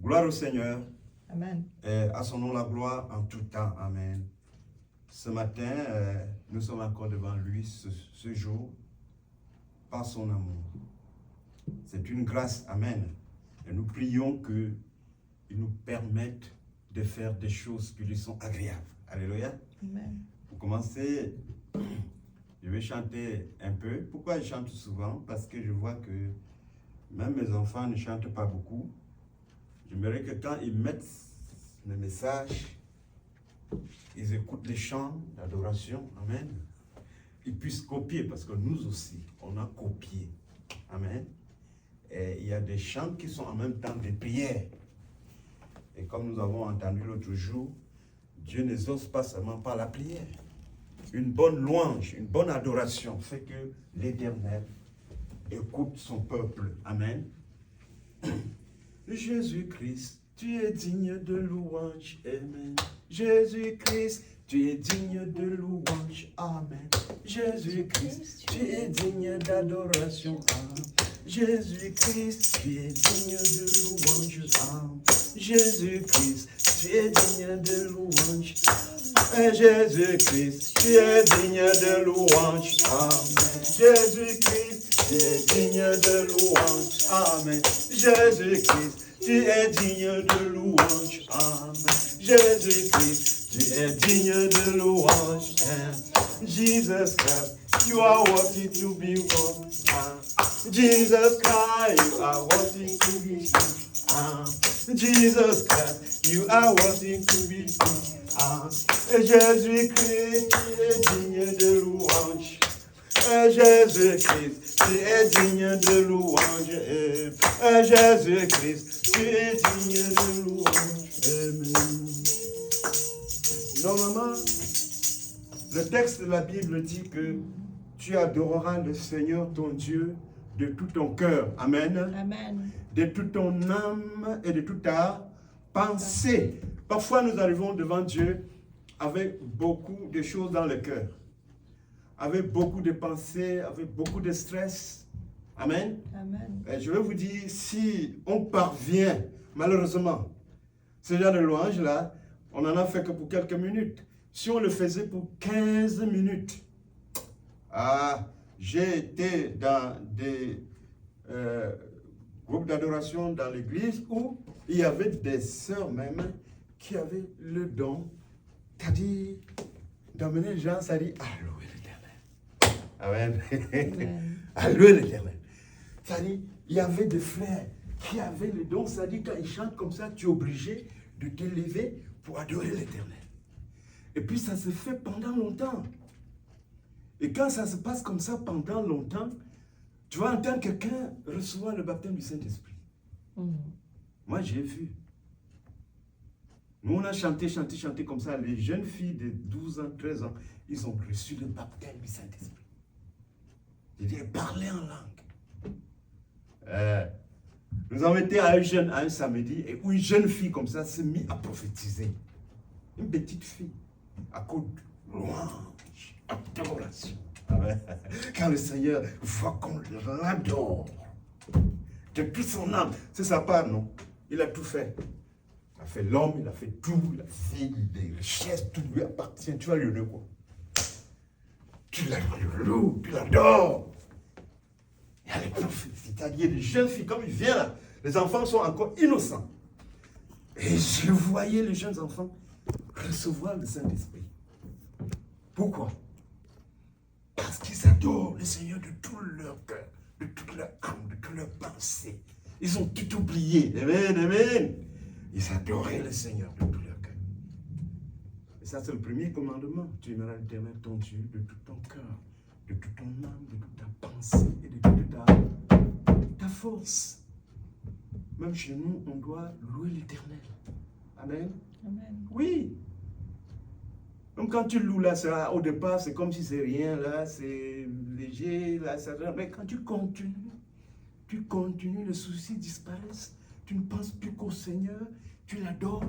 Gloire au Seigneur. Amen. Et à son nom la gloire en tout temps. Amen. Ce matin, nous sommes encore devant lui ce jour par son amour. C'est une grâce. Amen. Et nous prions qu'il nous permette de faire des choses qui lui sont agréables. Alléluia. Amen. Pour commencer, je vais chanter un peu. Pourquoi je chante souvent? Parce que je vois que même mes enfants ne chantent pas beaucoup. J'aimerais que quand ils mettent mes messages, ils écoutent les chants d'adoration, amen, ils puissent copier, parce que nous aussi, on a copié, amen. Et il y a des chants qui sont en même temps des prières. Et comme nous avons entendu l'autre jour, Dieu n'exauce pas seulement par la prière. Une bonne louange, une bonne adoration fait que l'Éternel écoute son peuple, amen. Jésus-Christ, tu es digne de louange, amen. Jésus-Christ, tu es digne de louange, amen. Jésus-Christ, tu es digne d'adoration, amen. Jésus-Christ, tu es digne de louange, amen. Jésus-Christ, tu es digne de louange, Jésus-Christ, tu es digne de louange, amen. Jésus-Christ, tu es digne de louange, amen. Jésus-Christ, tu es digne de louange, amen. Jésus-Christ, tu es digne de louange, amen. Jesus Christ, you are worthy to be worshipped, amen. Jesus Christ, you are worthy to be worshipped, amen. Jesus Christ, you are worthy to be worshipped, amen. Jésus-Christ, tu es digne de louange. Jésus-Christ, tu es digne de louange. Jésus-Christ, tu es digne de louange. Amen. Normalement, le texte de la Bible dit que tu adoreras le Seigneur ton Dieu de tout ton cœur. Amen. Amen. De toute ton âme et de toute ta pensée. Parfois, nous arrivons devant Dieu avec beaucoup de choses dans le cœur, avec beaucoup de pensées, avec beaucoup de stress. Amen. Amen. Et je vais vous dire, si on parvient, malheureusement, ce genre de louange-là, on n'en a fait que pour quelques minutes. Si on le faisait pour 15 minutes, j'ai été dans des groupes d'adoration dans l'église où il y avait des sœurs même qui avaient le don, c'est-à-dire d'amener les gens, c'est-à-dire à louer l'Éternel. Amen. Amen. À louer l'Éternel. C'est-à-dire, il y avait des frères qui avaient le don, c'est-à-dire quand ils chantent comme ça, tu es obligé de t'élever pour adorer l'Éternel. Et puis ça se fait pendant longtemps. Et quand ça se passe comme ça pendant longtemps, tu vas entendre quelqu'un recevoir le baptême du Saint-Esprit. Moi, j'ai vu. Nous, on a chanté comme ça. Les jeunes filles de 12 ans, 13 ans, ils ont reçu le baptême du Saint-Esprit. C'est-à-dire parler en langue. Nous avons été à un samedi, et où une jeune fille comme ça s'est mise à prophétiser. Une petite fille, à cause de louange, adoration. Quand le Seigneur voit qu'on l'adore, de toute son âme, c'est sa part, non? Il a tout fait. Il a fait l'homme, il a fait tout, il a fait des richesses, tout lui appartient. Tu vas lui donner quoi? Tu le loues, tu l'adores. Il y a les prophètes, c'est-à-dire les jeunes filles, comme il vient là, les enfants sont encore innocents. Et je voyais les jeunes enfants recevoir le Saint-Esprit. Pourquoi? Parce qu'ils adorent le Seigneur de tout leur cœur, de toute leur âme, de toute leur pensée. Ils ont tout oublié. Amen, amen. Ils adoraient le Seigneur de tout leur cœur. Et ça, c'est le premier commandement. Tu aimeras l'Éternel ton Dieu de tout ton cœur, de toute ton âme, de toute ta pensée et de toute ta force. Même chez nous, on doit louer l'Éternel. Amen. Amen. Oui. Donc quand tu loues là, ça, au départ, c'est comme si c'est rien, là, c'est léger, là, ça. Mais quand tu continues, les soucis disparaissent. Tu ne penses plus qu'au Seigneur, tu l'adores.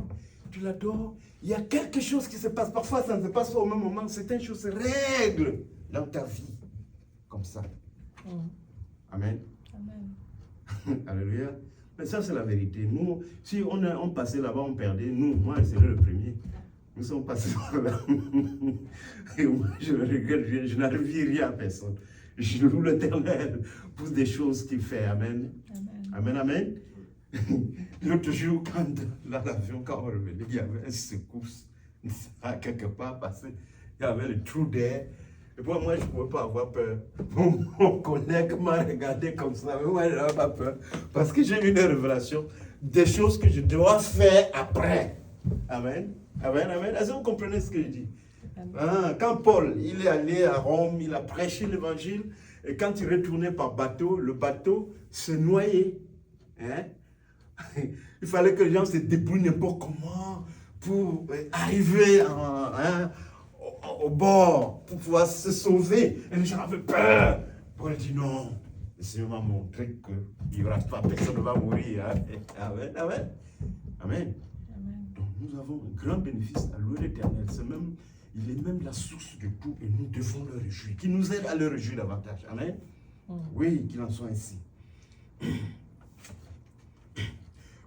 Il y a quelque chose qui se passe. Parfois, ça ne se passe pas au même moment. Certaines choses se règlent dans ta vie. Comme ça. Amen. Amen. Alléluia. Mais ça, c'est la vérité. Nous, si on passait là-bas, on perdait. Moi, c'est le premier. Nous sommes passés là. Et moi, je le regrette, je n'arrive rien à personne. Je loue l'Éternel pour des choses qu'il fait. Amen. Amen. Amen, amen. L'autre jour, dans l'avion, quand on revenait, il y avait une secousse quelque part passé. Il y avait le trou d'air. Et puis moi, je ne pouvais pas avoir peur. Mon collègue m'a regardé comme ça, mais moi, je n'avais pas peur. Parce que j'ai eu une révélation des choses que je dois faire après. Amen. Amen, amen. Est-ce que vous comprenez ce que je dis? Quand Paul, il est allé à Rome, il a prêché l'évangile, et quand il retournait par bateau, le bateau se noyait. Hein? Il fallait que les gens se débrouillent n'importe comment pour arriver au bord, pour pouvoir se sauver. Et les gens avaient peur. Paul dit non. Le Seigneur m'a montré qu'il n'y aura pas, personne ne va mourir. Amen, amen. Amen. Donc nous avons un grand bénéfice à louer l'Éternel. Il est même la source de tout et nous devons le réjouir. Qui nous aide à le réjouir davantage. Amen. Oui, qu'il en soit ainsi.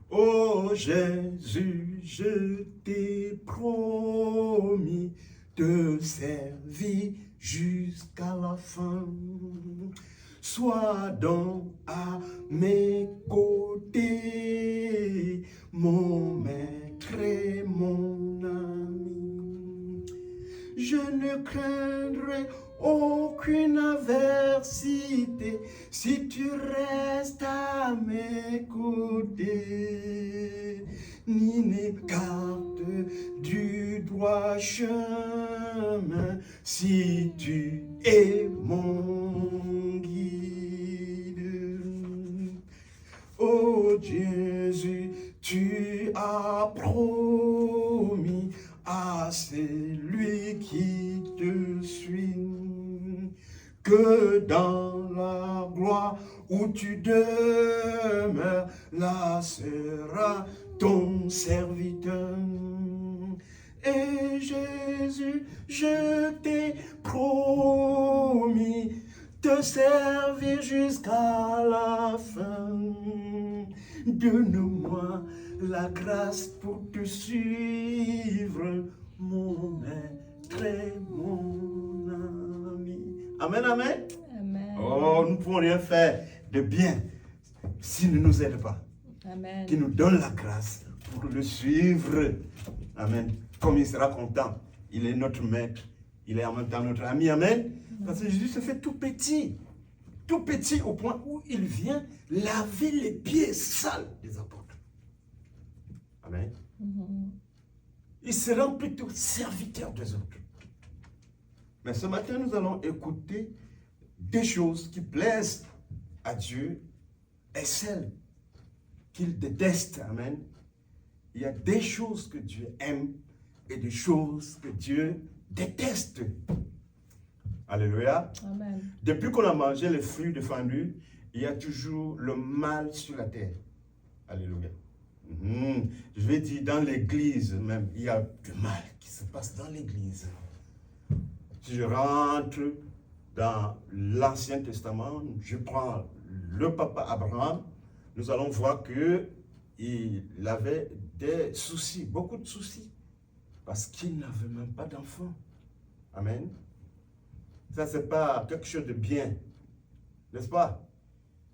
Oh Jésus, je t'ai promis de servir jusqu'à la fin. Sois donc à mes côtés, mon maître et mon ami. Je ne craindrai aucune adversité si tu restes à mes côtés, ni n'écarte du droit chemin si tu es mon guide. Oh Jésus, tu as promis à celui qui te suit que dans la gloire où tu demeures, là sera ton serviteur. Et Jésus, je t'ai promis te servir jusqu'à la fin. Donne-moi la grâce pour te suivre, mon maître et mon ami. Amen, amen. Amen. Oh, nous ne pouvons rien faire de bien s'il ne nous aide pas. Amen. Qui nous donne la grâce pour le suivre. Amen. Comme il sera content. Il est notre maître. Il est en même temps notre ami. Amen. Parce que Jésus se fait tout petit. Tout petit au point où il vient laver les pieds sales des apôtres. Amen. Il se rend plutôt serviteur des autres. Mais ce matin, nous allons écouter des choses qui plaisent à Dieu et celles qu'il déteste. Amen. Il y a des choses que Dieu aime et des choses que Dieu déteste. Alléluia. Amen. Depuis qu'on a mangé les fruits défendus, il y a toujours le mal sur la terre. Alléluia. Je vais dire, dans l'église même, il y a du mal qui se passe dans l'église. Si je rentre dans l'Ancien Testament, je prends le papa Abraham, nous allons voir qu'il avait des soucis, beaucoup de soucis, parce qu'il n'avait même pas d'enfant. Amen. Ça, ce n'est pas quelque chose de bien, n'est-ce pas?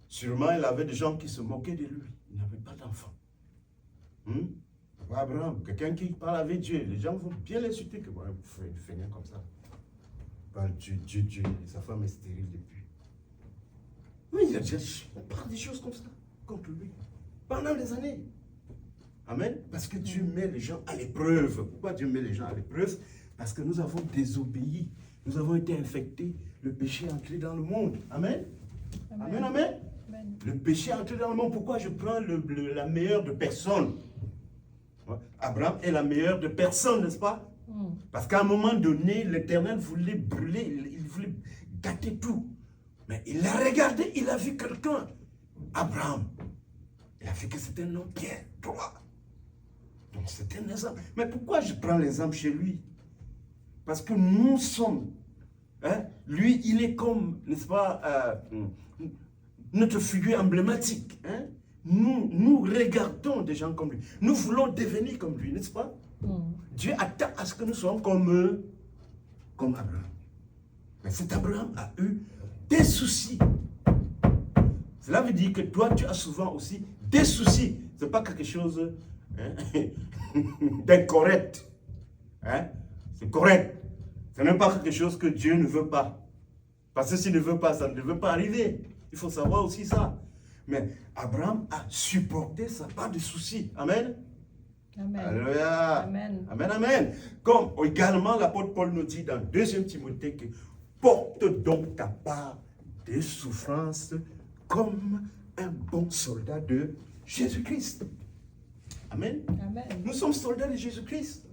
Sûrement, il avait des gens qui se moquaient de lui. Il n'avait pas d'enfant. Abraham, quelqu'un qui parle avec Dieu, les gens vont bien l'insulter que vous faites finir comme ça. Dieu, sa femme est stérile depuis. Oui, il a déjà, on parle des choses comme ça, contre lui, pendant des années. Amen. Parce que Dieu met les gens à l'épreuve. Pourquoi Dieu met les gens à l'épreuve? Parce que nous avons désobéi. Nous avons été infectés. Le péché est entré dans le monde. Amen. Amen, amen. Amen. Le péché est entré dans le monde. Pourquoi je prends la meilleure de personne? Abraham est la meilleure de personne, n'est-ce pas? Parce qu'à un moment donné, l'Éternel voulait brûler, il voulait gâter tout. Mais il a regardé, il a vu quelqu'un. Abraham. Il a vu que c'était un homme bien droit. Donc c'était un exemple. Mais pourquoi je prends l'exemple chez lui? Parce que nous sommes, lui, il est comme, n'est-ce pas, notre figure emblématique. nous regardons des gens comme lui. Nous voulons devenir comme lui, n'est-ce pas? Dieu attend à ce que nous soyons comme Abraham. Mais cet Abraham a eu des soucis. Cela veut dire que toi, tu as souvent aussi des soucis. Ce n'est pas quelque chose d'incorrect. Hein? C'est correct. Ce n'est pas quelque chose que Dieu ne veut pas. Parce que s'il ne veut pas, ça ne veut pas arriver. Il faut savoir aussi ça. Mais Abraham a supporté sa part de soucis. Amen. Amen. Alléluia. Amen. Amen, amen. Comme également l'apôtre Paul nous dit dans 2 Timothée que porte donc ta part de souffrance comme un bon soldat de Jésus-Christ. Amen. Amen. Nous sommes soldats de Jésus-Christ.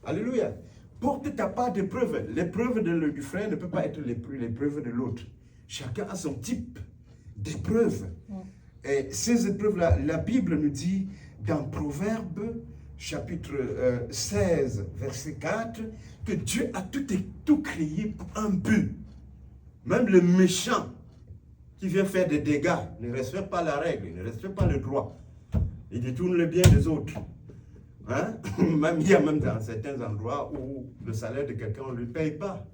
Alléluia. Porte ta part d'épreuve. L'épreuve du frère ne peut pas être l'épreuve de l'autre. Chacun a son type d'épreuve. Et ces épreuves-là, la Bible nous dit dans Proverbes, chapitre 16, verset 4, que Dieu a tout créé pour un but. Même le méchant qui vient faire des dégâts ne respecte pas la règle, ne respecte pas le droit. Il détourne le bien des autres. Hein? Même, il y a même dans certains endroits où le salaire de quelqu'un, on ne le paye pas.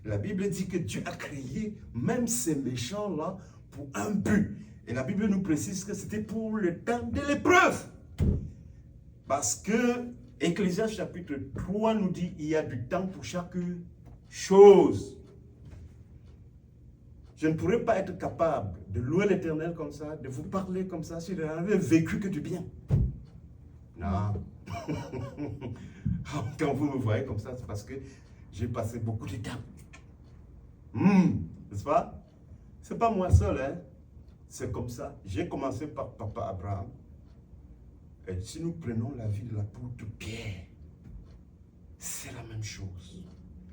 La Bible dit que Dieu a créé même ces méchants-là pour un but. Et la Bible nous précise que c'était pour le temps de l'épreuve. Parce que Ecclésiaste chapitre 3 nous dit qu'il y a du temps pour chaque chose. Je ne pourrais pas être capable de louer l'Éternel comme ça, de vous parler comme ça, si je n'avais vécu que du bien. Non. Quand vous me voyez comme ça, c'est parce que j'ai passé beaucoup de temps. N'est-ce pas? C'est pas moi seul, hein? C'est comme ça. J'ai commencé par papa Abraham. Et si nous prenons la vie de l'apôtre Pierre, c'est la même chose.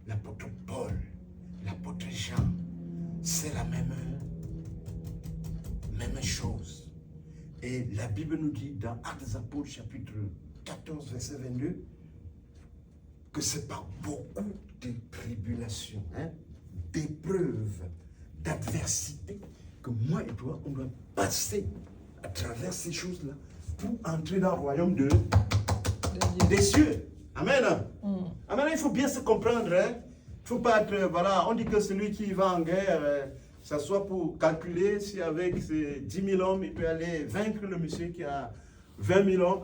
L'apôtre Paul, l'apôtre Jean, c'est la même chose. Et la Bible nous dit dans Actes des Apôtres, chapitre 14, verset 22, que c'est par beaucoup de tribulations, d'épreuves, d'adversité, que moi et toi, on doit passer à travers ces choses-là pour entrer dans le royaume des cieux. Amen. Amen. Il faut bien se comprendre. Il ne faut pas être, voilà, on dit que celui qui va en guerre, ça soit pour calculer si avec ses 10 000 hommes, il peut aller vaincre le monsieur qui a 20 000 hommes.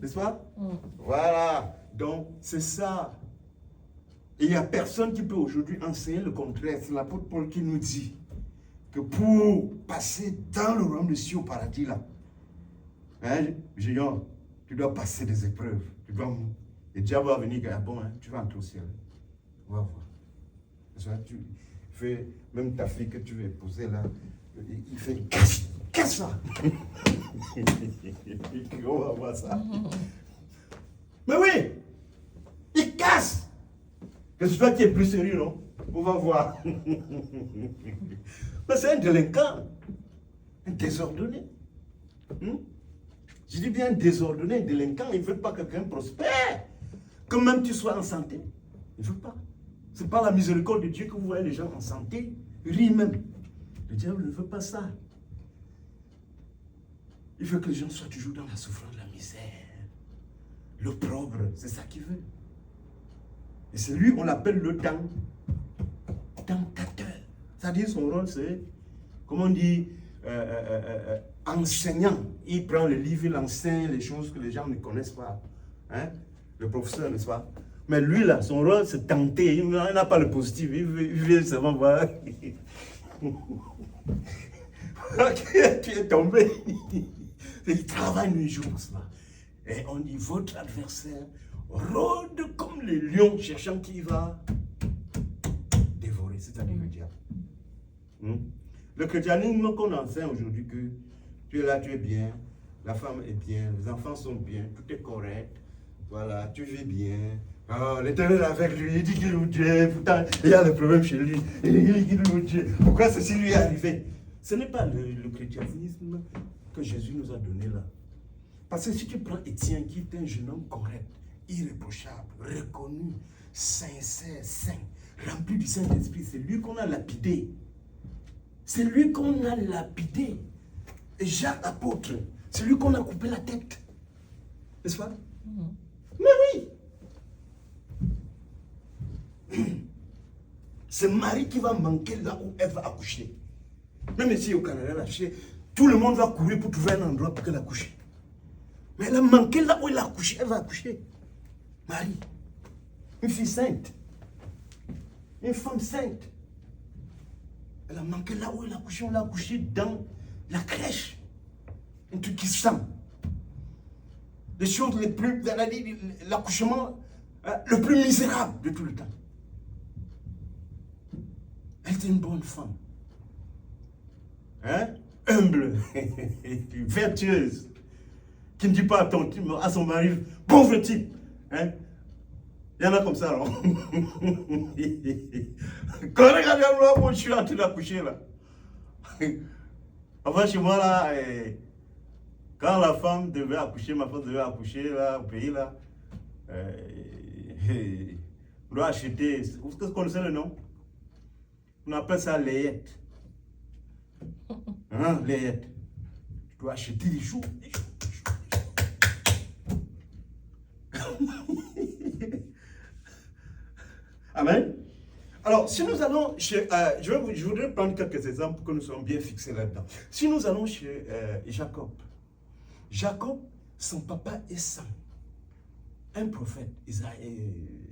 N'est-ce pas? Voilà. Donc, c'est ça. Et il n'y a personne qui peut aujourd'hui enseigner le contraire. C'est l'apôtre Paul qui nous dit que pour passer dans le royaume des cieux au paradis, là, Junior, tu dois passer des épreuves. Et Dieu va venir, tu vas entrer au ciel. On va voir. Tu fais, même ta fille que tu veux épouser là, il fait casse ça. On va voir ça. Mais oui, il casse. Que ce soit qui est plus sérieux, non? On va voir. Mais c'est un délinquant, un désordonné. Je dis bien désordonné, délinquant, il ne veut pas que quelqu'un prospère. Que même tu sois en santé. Il ne veut pas. Ce n'est pas la miséricorde de Dieu que vous voyez les gens en santé. Rient même. Le diable ne veut pas ça. Il veut que les gens soient toujours dans la souffrance, la misère. L'opprobre, c'est ça qu'il veut. Et c'est lui, on l'appelle le tentateur. C'est-à-dire son rôle, c'est, comme on dit, enseignant. Il prend le livre, il enseigne les choses que les gens ne connaissent pas. Le professeur, n'est-ce pas? Mais lui, là, son rôle, c'est tenter. Il n'a pas le positif. Il veut seulement voir. Tu es tombé. Il travaille nuit jour, n'est-ce pas? Et on dit, votre adversaire rôde comme le lion cherchant qui va dévorer, c'est-à-dire le diable. Le christianisme qu'on enseigne aujourd'hui, que tu es là, tu es bien, la femme est bien, les enfants sont bien, tout est correct, voilà, tu vis bien. Oh, l'Éternel est avec lui, il dit qu'il loue Dieu, pourtant il y a des problèmes chez lui, il dit qu'il loue Dieu. Pourquoi ceci lui est arrivé? Ce n'est pas le christianisme que Jésus nous a donné là. Parce que si tu prends Étienne, qui est un jeune homme correct, irréprochable, reconnu, sincère, saint, rempli du Saint-Esprit, c'est lui qu'on a lapidé. C'est lui qu'on a lapidé. Et Jacques, apôtre, c'est lui qu'on a coupé la tête. N'est-ce pas? Mais oui. C'est Marie qui va manquer là où elle va accoucher. Même ici au Canada, là, tout le monde va courir pour trouver un endroit pour qu'elle accouche. Mais elle a manqué là où elle a accouché. Elle va accoucher. Marie, une fille sainte, une femme sainte. Elle a manqué là où elle a accouché. On l'a accouché dans la crèche. Un truc qui sent. Les choses les plus, l'accouchement le plus misérable de tout le temps. Elle était une bonne femme. Hein? Humble, vertueuse, qui ne dit pas à son mari, pauvre type. Hein? Il y en a comme ça, alors. Quand regarde moi, je suis en train d'accoucher là. Enfin, chez moi là, quand la femme devait accoucher, ma femme devait accoucher là, au pays là, on doit acheter, vous connaissez le nom? On appelle ça layette. Hein, layette. Tu dois acheter des choux. Amen. Alors, si nous allons chez... je voudrais prendre quelques exemples pour que nous soyons bien fixés là-dedans. Si nous allons chez Jacob. Jacob, son papa Esau, un prophète.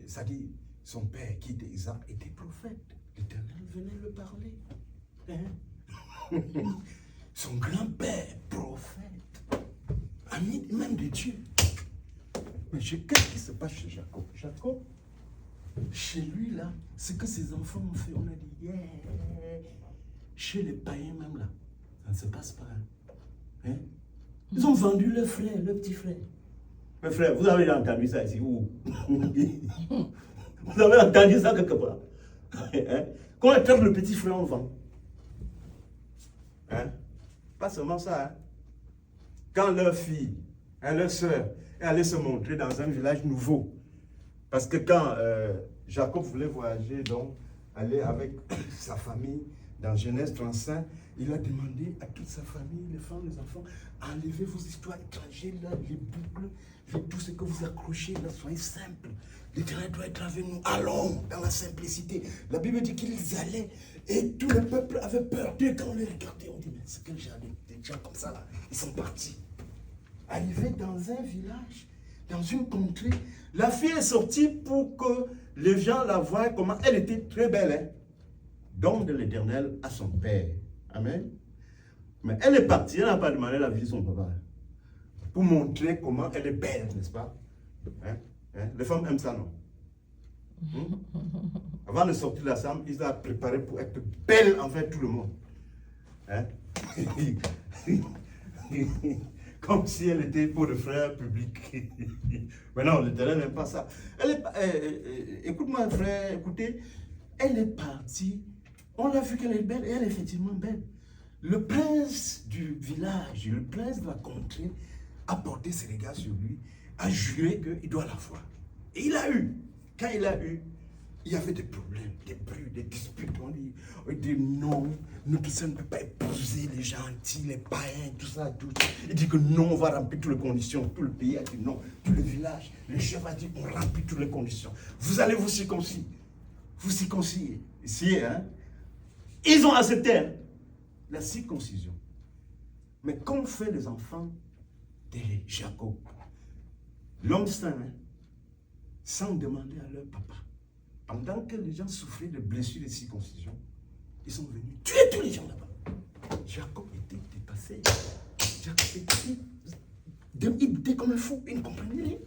Ça dit, son père qui était Isaac était prophète. L'Éternel venait le parler. Hein? Son grand-père, prophète. Ami même de Dieu. Mais qu'est-ce qui se passe chez Jacob? Jacob, chez lui là, ce que ses enfants ont fait, on a dit, yeah. Chez les païens même là, ça ne se passe pas. Hein? Ils ont vendu leur frère, leur petit frère. Mes frères, vous avez entendu ça ici où? Vous avez entendu ça quelque part? Hein? Quand on traite le petit frère, on vend. Hein? Pas seulement ça. Hein? Quand leur fille, leur soeur, allait se montrer dans un village nouveau, parce que quand Jacob voulait voyager, donc aller avec sa famille dans Genèse 35, il a demandé à toute sa famille, les femmes, les enfants, enlevez vos histoires étrangères, là, les boucles, tout ce que vous accrochez, là, soyez simples. L'Éternel doit être avec nous. Allons dans la simplicité. La Bible dit qu'ils allaient et tout le peuple avait peur d'eux quand on les regardait. On dit, mais c'est quel genre de gens comme ça là? Ils sont partis. Arrivés dans un village, dans une contrée, la fille est sortie pour que les gens la voient comment elle était très belle. Hein? Don de l'Éternel à son père. Amen. Mais elle est partie, elle n'a pas demandé la vie de son papa. Pour montrer comment elle est belle, n'est-ce pas? Hein? Hein? Les femmes aiment ça, non? Avant de sortir de la chambre, ils ont préparé pour être belle envers tout le monde. Hein? Comme si elle était pour le frère public. Mais non, l'Éternel n'aime pas ça. Écoute-moi, frère, écoutez, elle est partie. On l'a vu qu'elle est belle, et elle est effectivement belle. Le prince du village, le prince de la contrée, a porté ses regards sur lui, a juré qu'il doit la voir. Et il a eu. Quand il a eu, il y avait des problèmes, des bruits, des disputes. On dit non, notre sœur ne peut pas épouser les gentils, les païens, tout ça, tout. Il dit que non, on va remplir toutes les conditions. Tout le pays a dit non. Tout le village, le chef a dit on remplit toutes les conditions. Vous allez vous circoncire. Vous circoncire. Ici, hein. Ils ont accepté hein, la circoncision. Mais qu'ont fait les enfants de Jacob? L'homme saint, hein, sans demander à leur papa. Pendant que les gens souffraient de blessures de circoncision, ils sont venus tuer tous les gens là-bas. Jacob était dépassé. Jacob était comme un fou. Il ne comprenait rien.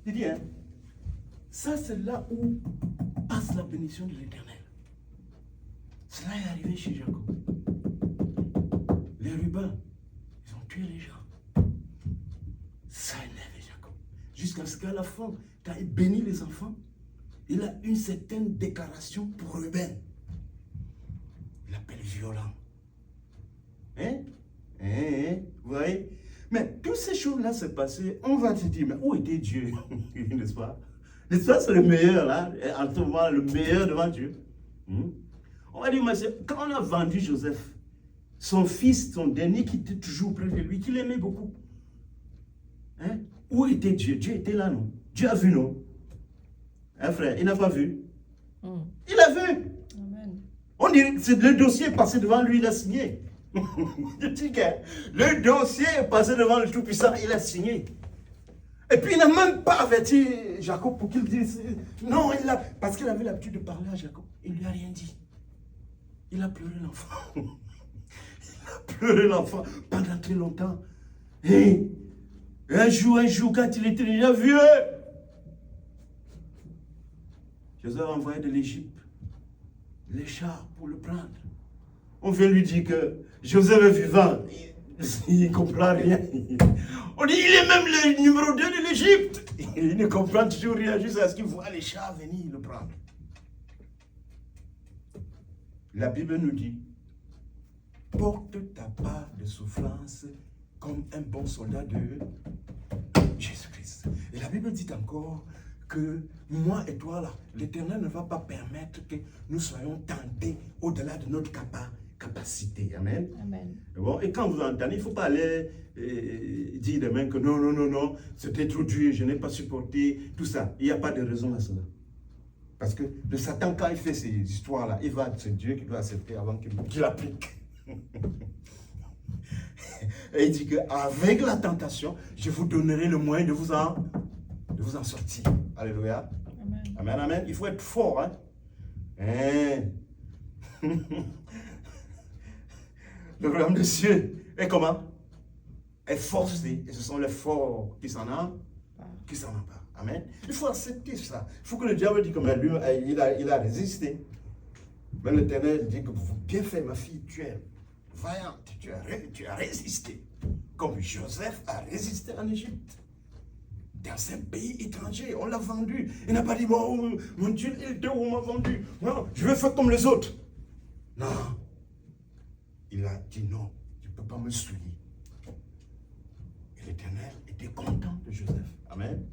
Il dit, hein, ça c'est là où passe la bénédiction de l'Éternel. Cela est arrivé chez Jacob. Les rubans, ils ont tué les gens. Ça énerve Jacob. Jusqu'à ce qu'à la fin, quand il bénit les enfants, il a une certaine déclaration pour Ruben. Il l'appelle violent. Hein? Vous voyez? Mais toutes ces choses-là se passaient, on va se dire, mais où était Dieu? N'est-ce pas? N'est-ce pas, c'est le meilleur, là, en ce moment, le meilleur devant Dieu. On va dire, mais quand on a vendu Joseph, son fils, son dernier, qui était toujours près de lui, qu'il aimait beaucoup. Hein? Où était Dieu? Dieu était là, non? Dieu a vu, non? Hein, frère, il n'a pas vu. Il a vu. Amen. On dirait que le dossier est passé devant lui, il a signé. Je dis que le dossier est passé devant le Tout-Puissant, il a signé. Et puis il n'a même pas averti Jacob pour qu'il dise non, parce qu'il avait l'habitude de parler à Jacob. Il ne lui a rien dit. Il a pleuré l'enfant. Il a pleuré l'enfant pendant très longtemps. Et un jour, quand il était déjà vieux, Joseph a envoyé de l'Égypte les chars pour le prendre. On vient lui dire que Joseph est vivant. Il ne comprend rien. On dit il est même le numéro 2 de l'Égypte. Il ne comprend toujours rien jusqu'à ce qu'il voit les chars venir le prendre. La Bible nous dit, porte ta part de souffrance comme un bon soldat de Jésus-Christ. Et la Bible dit encore que moi et toi, là, l'Éternel ne va pas permettre que nous soyons tentés au-delà de notre capacité. Amen. Amen. Bon, et quand vous entendez, il ne faut pas aller dire demain que non, c'était trop dur, je n'ai pas supporté, tout ça. Il n'y a pas de raison à cela. Parce que le Satan, quand il fait ces histoires-là, c'est Dieu qui doit accepter avant qu'il applique. Et il dit qu'avec la tentation, je vous donnerai le moyen de vous en sortir. Alléluia. Amen. Amen, amen. Il faut être fort. Hein? Le royaume des cieux est comment? Est forcé. Et ce sont les forts qui s'en emparent. Amen. Il faut accepter ça. Il faut que le diable dise comme lui, il a résisté. Mais l'Éternel dit que bien fait, ma fille, tu es vaillante, tu as résisté. Comme Joseph a résisté en Égypte. Dans un pays étranger, on l'a vendu. Il n'a pas dit, bon, mon Dieu, on m'a vendu. Non, je vais faire comme les autres. Non. Il a dit non, tu ne peux pas me souiller. Et l'Éternel était content de Joseph. Amen.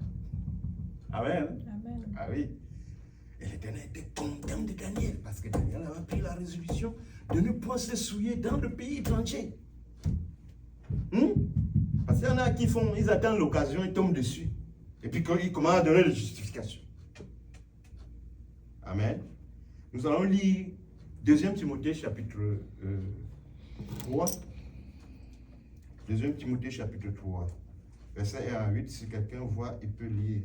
Amen. Amen. Ah oui. Et l'Éternel était content de Daniel, parce que Daniel avait pris la résolution de ne pas se souiller dans le pays étranger. Parce qu'il y en a qui ils attendent l'occasion, ils tombent dessus. Et puis ils commencent à donner des justifications. Amen. Nous allons lire 2 Timothée chapitre 3. 2 Timothée chapitre 3. Verset 1 à 8. Si quelqu'un voit, il peut lire.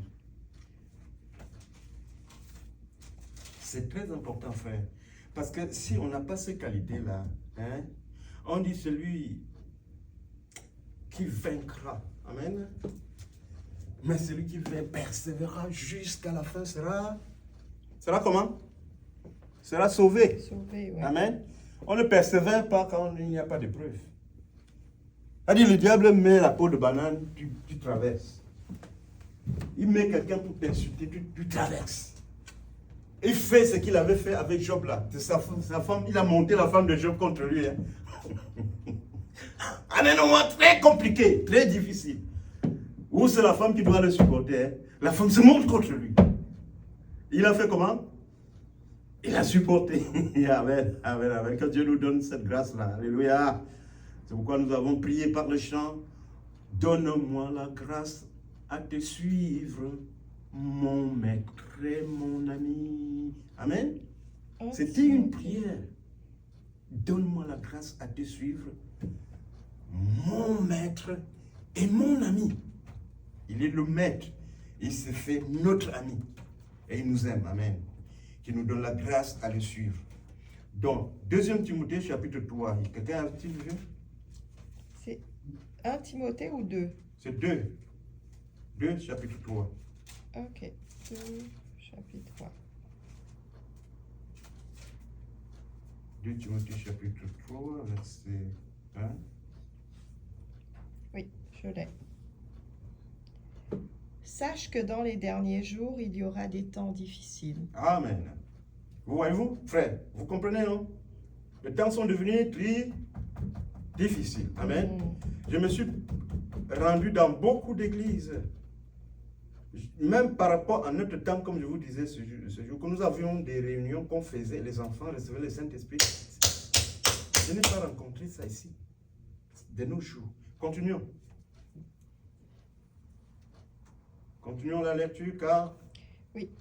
C'est très important, frère. Parce que si on n'a pas ces qualités-là, on dit celui qui vaincra. Amen. Mais celui qui persévérera jusqu'à la fin sera comment? Sera sauvé. Sauvé, oui. Amen. On ne persévère pas quand il n'y a pas de preuve. C'est-à-dire, le diable met la peau de banane, tu traverses. Il met quelqu'un pour t'insulter, tu traverses. Il fait ce qu'il avait fait avec Job là. Sa femme, il a monté la femme de Job contre lui. Un moment très compliqué, très difficile. Où c'est la femme qui doit le supporter. La femme se monte contre lui. Il a fait comment? Il a supporté. Amen, amen, amen. Que Dieu nous donne cette grâce-là. Alléluia. C'est pourquoi nous avons prié par le chant. Donne-moi la grâce à te suivre, mon maître et mon ami. Amen. C'était une prière. Donne-moi la grâce à te suivre, mon maître et mon ami. Il est le maître. Il s'est fait notre ami. Et il nous aime. Amen. Qui nous donne la grâce à le suivre. Donc, 2 Timothée chapitre 3. Quelqu'un a-t-il vu? C'est 1 Timothée ou 2? C'est 2. 2 chapitre 3. Ok. 2 chapitre 3. 2 Timothée chapitre 3, verset 1. Oui, je l'ai. Sache que dans les derniers jours, il y aura des temps difficiles. Amen. Vous voyez-vous, frère, vous comprenez, non? Les temps sont devenus très difficiles. Amen. Je me suis rendu dans beaucoup d'églises, même par rapport à notre temps, comme je vous disais ce jour, que nous avions des réunions qu'on faisait, les enfants recevaient le Saint-Esprit. Je n'ai pas rencontré ça ici, de nos jours. Continuons. Continuons la lecture, car... Oui,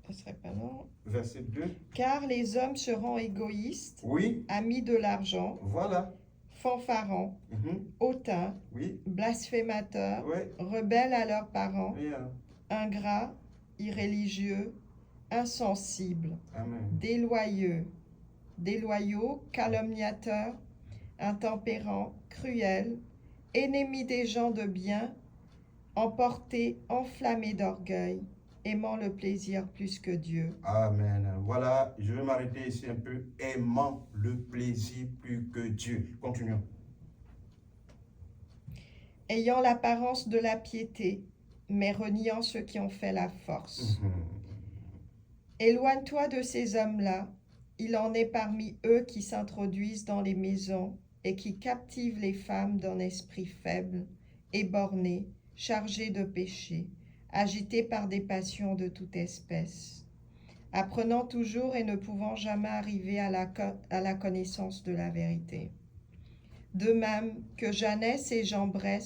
ce serait pas long. Verset 2. Car les hommes seront égoïstes, Oui, amis de l'argent, voilà. fanfarons, Mhm. hautains, Oui, blasphémateurs, oui. rebelles à leurs parents, Oui, alors. ingrats, irréligieux, insensibles, Amen. déloyaux, calomniateurs, intempérants, cruels, ennemis des gens de bien, emportés, enflammés d'orgueil, aimant le plaisir plus que Dieu. Amen. Voilà, je vais m'arrêter ici un peu. Aimant le plaisir plus que Dieu. Continuons. Ayant l'apparence de la piété, mais reniant ceux qui ont fait la force. Mhm. Éloigne-toi de ces hommes-là. Il en est parmi eux qui s'introduisent dans les maisons et qui captivent les femmes d'un esprit faible et borné, chargé de péché, agités par des passions de toute espèce, apprenant toujours et ne pouvant jamais arriver à la connaissance de la vérité. De même que Janès et Jambres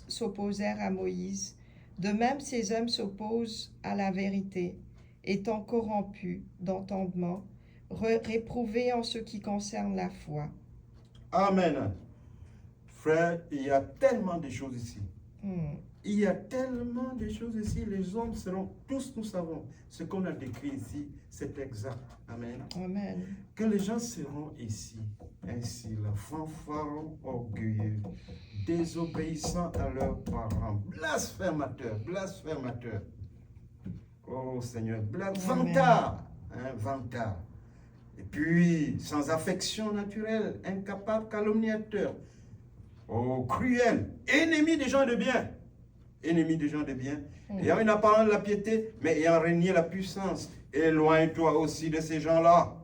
s'opposèrent à Moïse, de même ces hommes s'opposent à la vérité, étant corrompus d'entendement, réprouvés en ce qui concerne la foi. Amen. Frère, il y a tellement de choses ici. Hmm. Il y a tellement de choses ici. Les hommes seront, tous nous savons, ce qu'on a décrit ici, c'est exact. Amen. Amen. Que les gens seront ici, ainsi, la fanfaron orgueilleux, désobéissant à leurs parents, blasphémateurs, blasphémateurs. Oh Seigneur, vantard, hein, vantard. Et puis, sans affection naturelle, incapable, calomniateur. Oh, cruel, ennemi des gens de bien. Ennemi des gens de bien. Ayant une apparence de la piété, mais ayant régné la puissance. Éloigne-toi aussi de ces gens-là.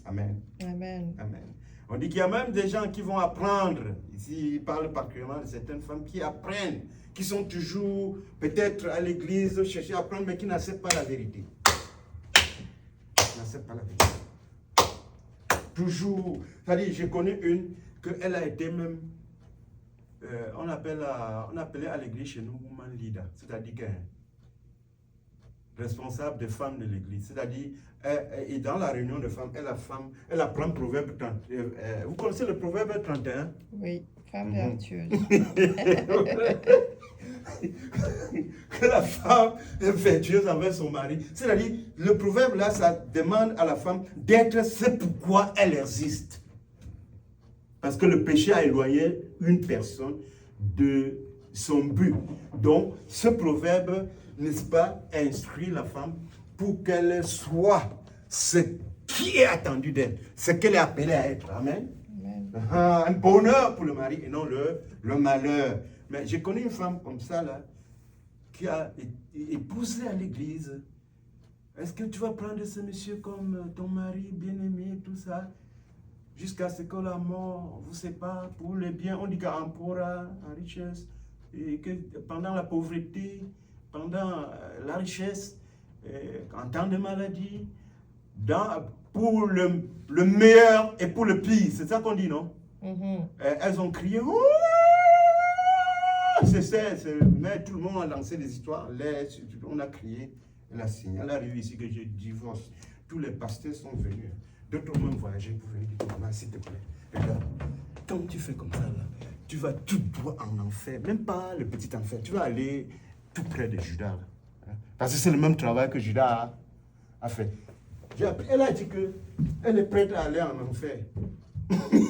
Amen. Amen. Amen. On dit qu'il y a même des gens qui vont apprendre. Ici, il parle particulièrement de certaines femmes qui apprennent, qui sont toujours peut-être à l'église, chercher à apprendre, mais qui n'acceptent pas la vérité. Qui n'acceptent pas la vérité. Toujours. C'est-à-dire, j'ai connu une, qu'elle a été même, on appelait à l'église chez nous woman leader. C'est-à-dire qu'elle responsable des femmes de l'église. C'est-à-dire, et dans la réunion de femmes, elle apprend le proverbe 30. Vous connaissez le proverbe 31? Oui, femme vertueuse. Que la femme est vertueuse envers son mari. C'est-à-dire, le proverbe là, ça demande à la femme d'être ce pourquoi elle existe. Parce que le péché a éloigné une personne de son but. Donc, ce proverbe, n'est-ce pas, instruit la femme pour qu'elle soit ce qui est attendu d'elle, ce qu'elle est appelée à être. Amen. Amen. Un bonheur pour le mari et non le malheur. Mais j'ai connu une femme comme ça, là, qui a épousé à l'église. Est-ce que tu vas prendre ce monsieur comme ton mari bien-aimé, tout ça, jusqu'à ce que la mort vous sépare pour le bien? On dit qu'Ampora, en richesse, et que pendant la pauvreté, pendant la richesse, en temps de maladie, pour le meilleur et pour le pire. C'est ça qu'on dit, non? Elles ont crié, oh! Mais tout le monde a lancé des histoires, on a crié, elle a signé. Elle arrive ici que je divorce. Tous les pasteurs sont venus. D'autres même voyager pour venir dire, maman, s'il te plaît, regarde, quand tu fais comme ça, là, tu vas tout droit en enfer, même pas le petit enfer, tu vas aller tout près de Judas. Là. Parce que c'est le même travail que Judas a fait. Elle a dit qu'elle est prête à aller en enfer.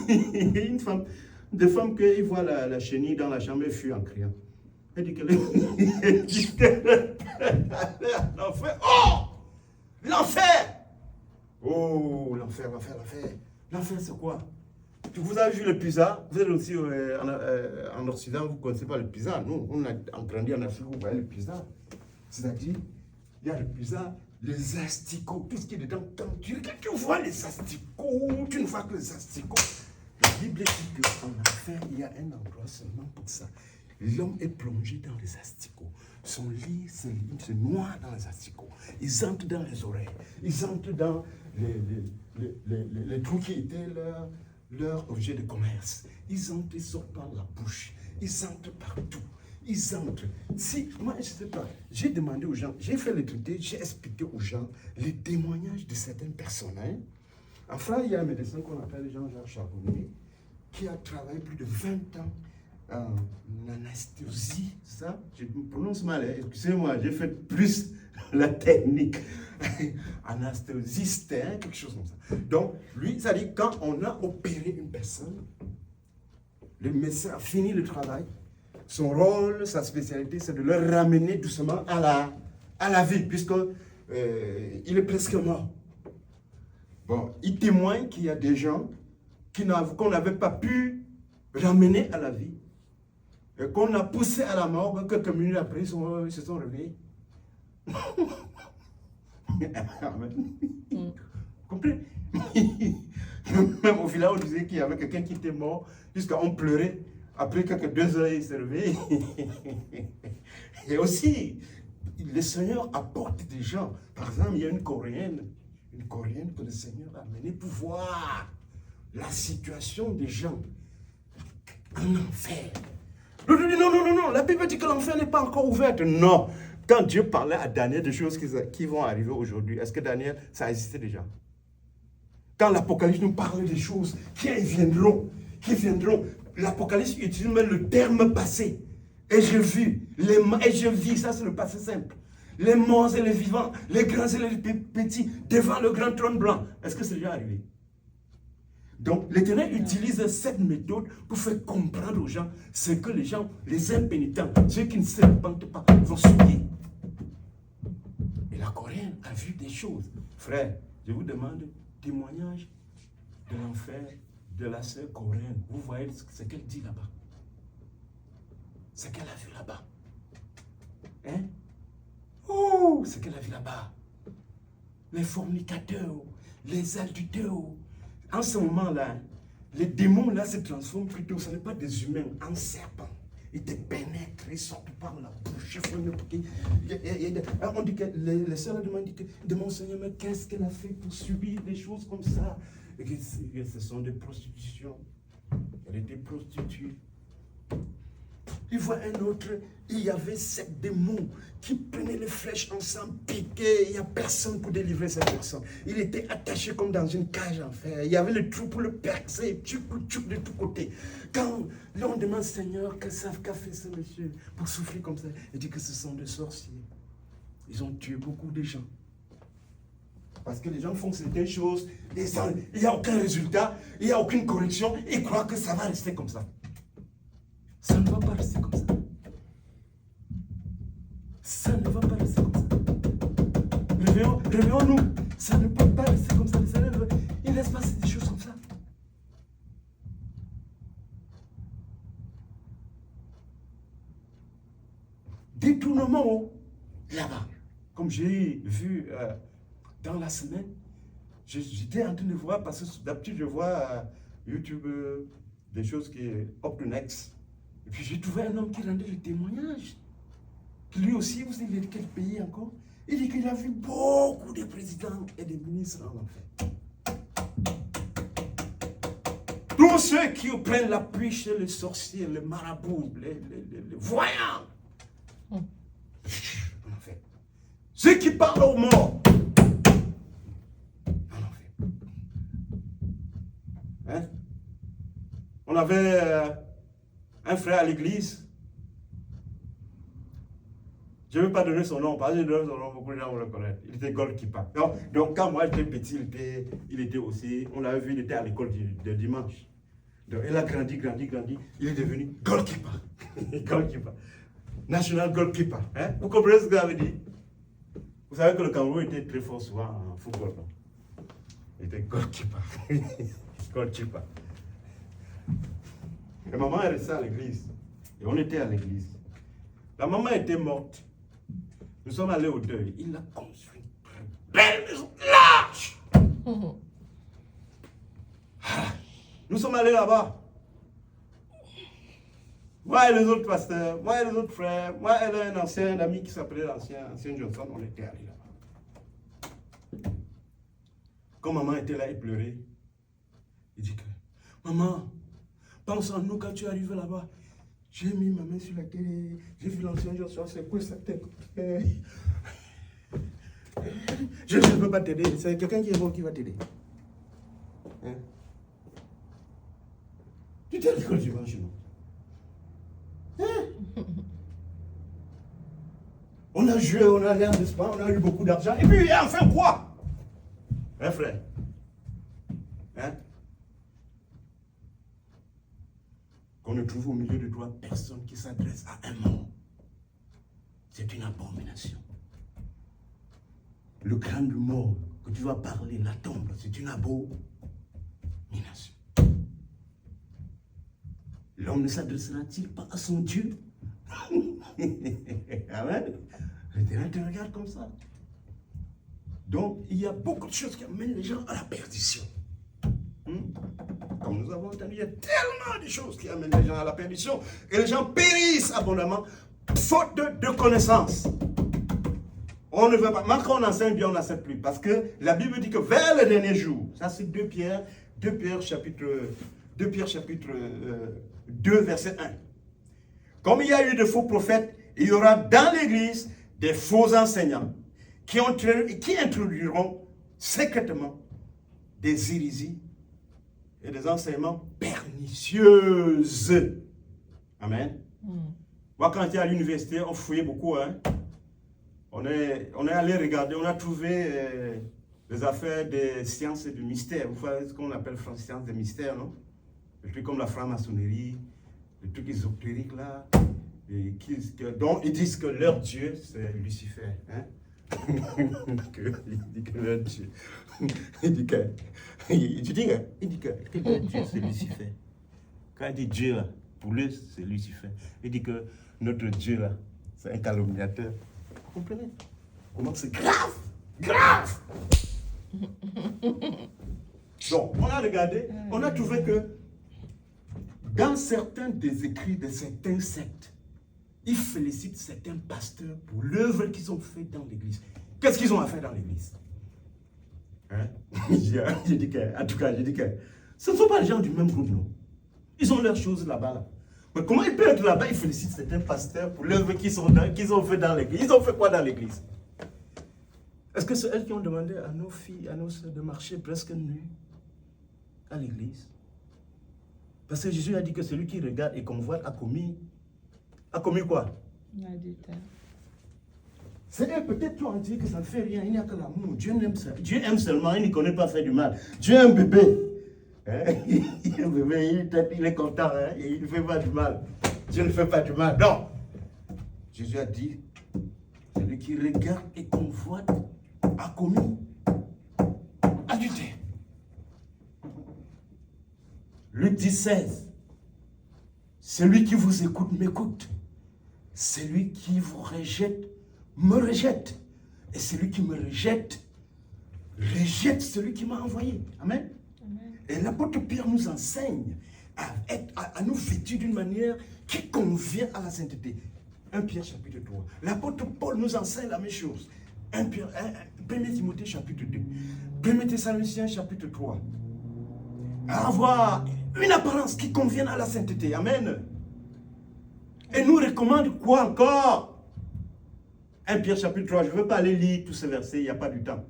Une femme, des femmes qui voient la chenille dans la chambre, elle fuit en criant. Elle dit qu'elle est prête à aller en enfer. Oh! L'enfer! Oh, l'enfer. L'enfer, c'est quoi? Vous avez vu le pizza? Vous êtes aussi en Occident, vous ne connaissez pas le pizza. Nous, on a grandi en Afrique, vous voyez le pizza. C'est-à-dire, il y a le pizza, les asticots, tout ce qui est dedans. Quand tu vois les asticots, tu ne vois que les asticots. La Bible dit qu'en enfer, il y a un endroit seulement pour ça. L'homme est plongé dans les asticots. Son lit se noie dans les asticots. Ils entrent dans les oreilles. Ils entrent dans les trous qui étaient là, leur objet de commerce. Ils entrent, ils sortent par la bouche. Ils entrent partout. Ils entrent. Si, moi, je ne sais pas, j'ai demandé aux gens, j'ai fait le traité, j'ai expliqué aux gens les témoignages de certaines personnes. Hein. En France, il y a un médecin qu'on appelle Jean-Jacques Charbonnier, qui a travaillé plus de 20 ans en anesthésie. Ça, je me prononce mal, hein. Excusez-moi, j'ai fait plus la technique. Anesthésiste, hein, quelque chose comme ça. Donc, lui, ça dit, quand on a opéré une personne, le médecin a fini le travail. Son rôle, sa spécialité, c'est de le ramener doucement à la vie, puisque il est presque mort. Bon, il témoigne qu'il y a des gens qu'on n'avait pas pu ramener à la vie, et qu'on a poussé à la mort, quelques minutes après, ils se sont réveillés. Vous comprenez? Même au village, on disait qu'il y avait quelqu'un qui était mort, jusqu'à on pleurait. Après quelques 2 heures, il s'est réveillé. Et aussi, le Seigneur apporte des gens. Par exemple, il y a une Coréenne que le Seigneur a amenée pour voir la situation des gens en enfer. Non, la Bible dit que l'enfer n'est pas encore ouverte. Non. Quand Dieu parlait à Daniel de choses qui vont arriver aujourd'hui, est-ce que Daniel, ça existait déjà? Quand l'Apocalypse nous parle des choses qui viendront, l'Apocalypse utilise même le terme passé. Et je vis, ça c'est le passé simple. Les morts et les vivants, les grands et les petits, devant le grand trône blanc. Est-ce que c'est déjà arrivé? Donc, l'Éternel utilise cette méthode pour faire comprendre aux gens ce que les gens, les impénitents, ceux qui ne se repentent pas, vont subir. Et la Coréenne a vu des choses. Frère, je vous demande témoignage de l'enfer de la sœur coréenne. Vous voyez ce qu'elle dit là-bas. Ce qu'elle a vu là-bas. Hein? Oh, ce qu'elle a vu là-bas. Les fornicateurs, les adultères. En ce moment-là, les démons là se transforment plutôt, ce n'est pas des humains, en serpents. Ils te pénètrent, ils sortent par la bouche. On dit que les sœurs demandent au Seigneur, mais qu'est-ce qu'elle a fait pour subir des choses comme ça? Et que ce sont des prostitutions. Elle était prostituée. Il voit un autre, il y avait 7 démons qui prenaient les flèches ensemble, piquaient, il n'y a personne pour délivrer cette personne. Il était attaché comme dans une cage en fer, il y avait le trou pour le percer, tchouc de tous côtés. Quand l'on demande, Seigneur, qu'a fait ce monsieur pour souffrir comme ça? Il dit que ce sont des sorciers. Ils ont tué beaucoup de gens. Parce que les gens font certaines choses, il n'y a aucun résultat, il n'y a aucune correction, ils croient que ça va rester comme ça. Ça ne va pas rester comme ça. Ça ne va pas rester comme ça. Réveillons-nous. Ça ne peut pas rester comme ça. Il laisse passer des choses comme ça. Détournement là-bas. Comme j'ai vu dans la semaine, j'étais en train de voir, parce que d'habitude je vois YouTube des choses qui est up to next. Et puis j'ai trouvé un homme qui rendait le témoignage. Lui aussi, vous savez de quel pays encore? Il dit qu'il a vu beaucoup de présidents et de ministres en enfer. Tous ceux qui prennent l'appui chez les sorciers, les marabouts, les voyants. En enfer. Ceux qui parlent aux morts. En enfer. Hein? On avait un frère à l'église. Je ne veux pas donner son nom, parce que je donne son nom, beaucoup de gens vont le connaître. Il était goalkeeper. Donc quand moi j'étais petit, il était aussi, on l'avait vu, il était à l'école de dimanche. Donc il a grandi, il est devenu goalkeeper. Goalkeeper. National goalkeeper. Hein? Vous comprenez ce que ça veut dire? Vous savez que le Cameroun était très fort souvent en football. Non? Il était goalkeeper. Goalkeeper. Et maman est restée à l'église. Et on était à l'église. La maman était morte. Nous sommes allés au deuil. Il a construit une belle maison large. Nous sommes allés là-bas. Moi et les autres pasteurs, moi et les autres frères, moi et un ancien ami qui s'appelait l'ancien Johnson, on était allés là-bas. Quand maman était là, il pleurait. Il dit que Maman, pense en nous quand tu arrives là-bas. J'ai mis ma main sur la télé, j'ai vu l'ancien Joshua secouer sa tête. Je ne peux pas t'aider, c'est quelqu'un qui est bon qui va t'aider. Hein? Tu t'es dit que tu vas chez nous. Hein? On a joué, on a l'air, n'est-ce pas? On a eu beaucoup d'argent. Et puis, enfin quoi? Hein, frère? Hein? Qu'on ne trouve au milieu de toi personne qui s'adresse à un mort. C'est une abomination. Le crâne du mort que tu vas parler, la tombe, c'est une abomination. L'homme ne s'adressera-t-il pas à son Dieu? Amen. L'Éternel te regarde comme ça. Donc, il y a beaucoup de choses qui amènent les gens à la perdition. Comme nous avons entendu, il y a tellement de choses qui amènent les gens à la perdition. Et les gens périssent abondamment, faute de connaissance. On ne veut pas. Même quand on enseigne bien, on n'enseigne plus. Parce que la Bible dit que vers le dernier jour, ça c'est 2 Pierre chapitre 2, verset 1. Comme il y a eu de faux prophètes, il y aura dans l'Église des faux enseignants qui introduiront secrètement des hérésies et des enseignements pernicieuses. Amen. Moi, quand j'étais à l'université, on fouillait beaucoup. Hein? On est allé regarder, on a trouvé les affaires des sciences et du mystère. Vous savez ce qu'on appelle sciences des mystères, non? Des trucs comme la franc-maçonnerie, des trucs ésotériques là, dont ils disent que leur Dieu, c'est Lucifer. Hein? Il dit que leur Dieu, il dit que leur Dieu, c'est Lucifer. Quand il dit Dieu, là, pour lui, c'est Lucifer. Il dit que notre Dieu, là, c'est un calomniateur. Vous comprenez? Comment c'est grave? Grave! Donc, on a regardé, on a trouvé que dans certains des écrits de certains sectes, ils félicitent certains pasteurs pour l'œuvre qu'ils ont faite dans l'église. Qu'est-ce qu'ils ont à faire dans l'église? Hein? J'ai dit que ce ne sont pas les gens du même groupe, non? Ils ont leurs choses là-bas. Là. Mais comment ils peuvent être là-bas? Ils félicitent certains pasteurs pour l'œuvre qu'ils ont fait dans l'église. Ils ont fait quoi dans l'église? Est-ce que c'est elles qui ont demandé à nos filles, à nos soeurs de marcher presque nues à l'église? Parce que Jésus a dit que celui qui regarde et convoite a commis quoi? L'adultère. C'est peut-être toi on dit que ça ne fait rien, il n'y a que l'amour. Dieu aime ça. Dieu aime seulement, il ne connaît pas faire du mal. Dieu est un bébé. Hein? Il est un bébé, il est content, hein? Il ne fait pas du mal. Dieu ne fait pas du mal. Non. Jésus a dit, celui qui regarde et convoite a commis adultère. Luc 10:16. Celui qui vous écoute m'écoute. Celui qui vous rejette me rejette. Et celui qui me rejette celui qui m'a envoyé. Amen. Amen. Et l'apôtre Pierre nous enseigne à nous vêtir d'une manière qui convient à la sainteté. 1 Pierre chapitre 3. L'apôtre Paul nous enseigne la même chose. 1 Timothée chapitre 2. 1 Thessaloniciens chapitre 3. À avoir une apparence qui convienne à la sainteté. Amen. Et nous recommande quoi encore? 1 Pierre chapitre 3, je ne veux pas aller lire tous ces versets, il n'y a pas du temps.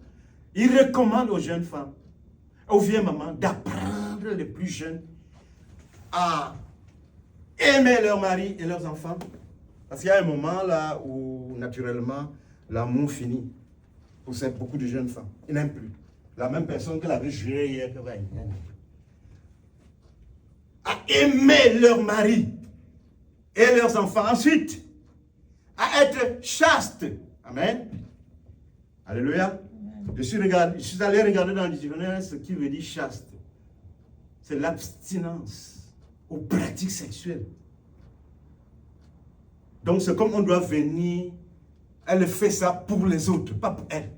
Il recommande aux jeunes femmes, aux vieilles mamans, d'apprendre les plus jeunes à aimer leur mari et leurs enfants. Parce qu'il y a un moment là où, naturellement, l'amour finit pour beaucoup de jeunes femmes. Ils n'aiment plus. La même personne qu'elle avait juré hier qu'elle va aimer. À aimer leur mari et leurs enfants. Ensuite, à être chaste. Amen. Alléluia. Amen. Je suis allé regarder dans le dictionnaire ce qui veut dire chaste. C'est l'abstinence aux pratiques sexuelles. Donc c'est comme on doit venir, elle fait ça pour les autres, pas pour elle.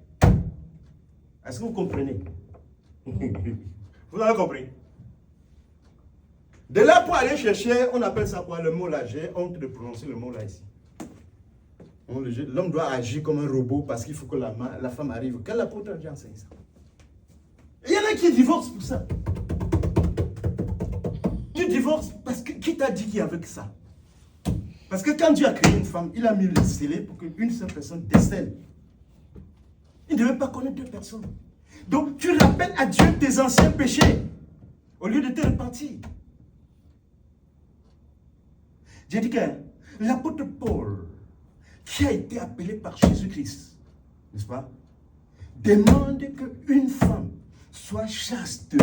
Est-ce que vous comprenez? Vous avez compris? De là pour aller chercher, on appelle ça quoi? Le mot là, j'ai honte de prononcer le mot là ici. L'homme doit agir comme un robot parce qu'il faut que la femme arrive. Quel apôtre a déjà enseigné ça? Il y en a qui divorcent pour ça. tu divorces, parce que qui t'a dit qu'il y avait que ça? Parce que quand Dieu a créé une femme, il a mis le scellé pour qu'une seule personne décèle. Il ne devait pas connaître deux personnes. Donc tu rappelles à Dieu tes anciens péchés au lieu de te repentir. J'ai dit que l'apôtre Paul, qui a été appelé par Jésus-Christ, n'est-ce pas, demande qu'une femme soit chaste.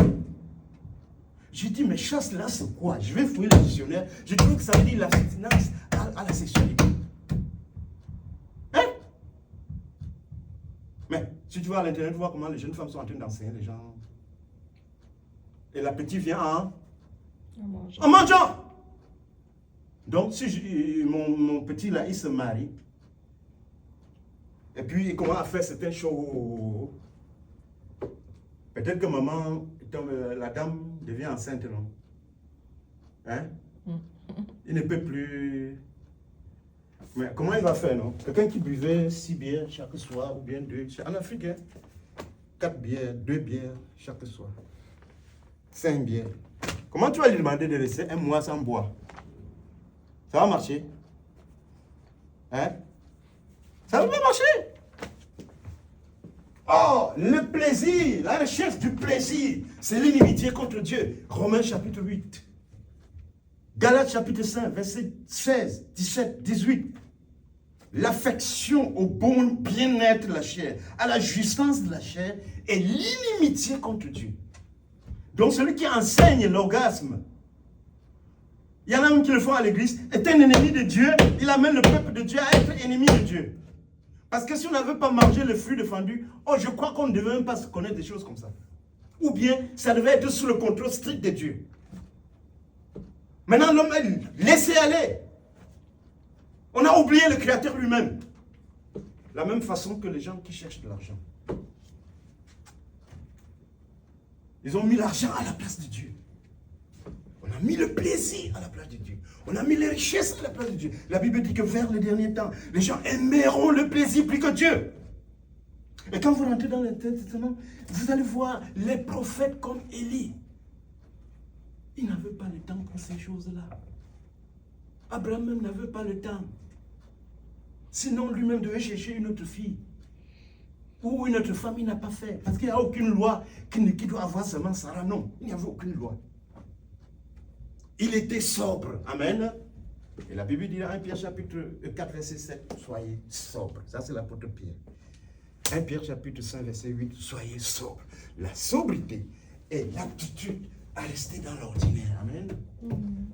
J'ai dit, mais chaste là, c'est quoi? Je vais fouiller le dictionnaire. Je trouve que ça veut dire l'abstinence à la sexualité. Hein? Mais si tu vas à l'internet, tu vois comment les jeunes femmes sont en train d'enseigner les gens. Et l'appétit vient en mangeant. Donc, si mon petit là, il se marie, et puis il commence à faire certaines choses, peut-être que maman, la dame devient enceinte, non? Hein? Il ne peut plus. Mais comment il va faire, non? Quelqu'un qui buvait 6 bières chaque soir, ou bien 2, en Afrique, hein? 4 bières, 2 bières chaque soir. 5 bières. Comment tu vas lui demander de laisser un mois sans boire? Ça va marcher? Hein? Ça va pas marcher? Oh, le plaisir, la recherche du plaisir, c'est l'inimitié contre Dieu. Romains chapitre 8. Galates chapitre 5, versets 16, 17, 18. L'affection au bon bien-être de la chair, à la jouissance de la chair, est l'inimitié contre Dieu. Donc celui qui enseigne l'orgasme, il y en a même qui le font à l'église, est un ennemi de Dieu, il amène le peuple de Dieu à être ennemi de Dieu. Parce que si on n'avait pas mangé le fruit défendu, oh, je crois qu'on ne devait même pas se connaître des choses comme ça. Ou bien, ça devait être sous le contrôle strict de Dieu. Maintenant, l'homme est laissé aller. On a oublié le Créateur lui-même. La même façon que les gens qui cherchent de l'argent. Ils ont mis l'argent à la place de Dieu. On a mis le plaisir à la place de Dieu. On a mis les richesses à la place de Dieu. La Bible dit que vers le dernier temps, les gens aimeront le plaisir plus que Dieu. Et quand vous rentrez dans le Testament, vous allez voir les prophètes comme Élie. Ils n'avaient pas le temps pour ces choses-là. Abraham même n'avait pas le temps. Sinon, lui-même devait chercher une autre fille. Ou une autre femme, il n'a pas fait. Parce qu'il n'y a aucune loi qui doit avoir seulement Sarah. Non, il n'y avait aucune loi. Il était sobre. Amen. Et la Bible dit dans 1 Pierre chapitre 4, verset 7, soyez sobre. Ça, c'est l'apôtre Pierre. 1 Pierre chapitre 5, verset 8, soyez sobre. La sobriété est l'aptitude à rester dans l'ordinaire. Amen.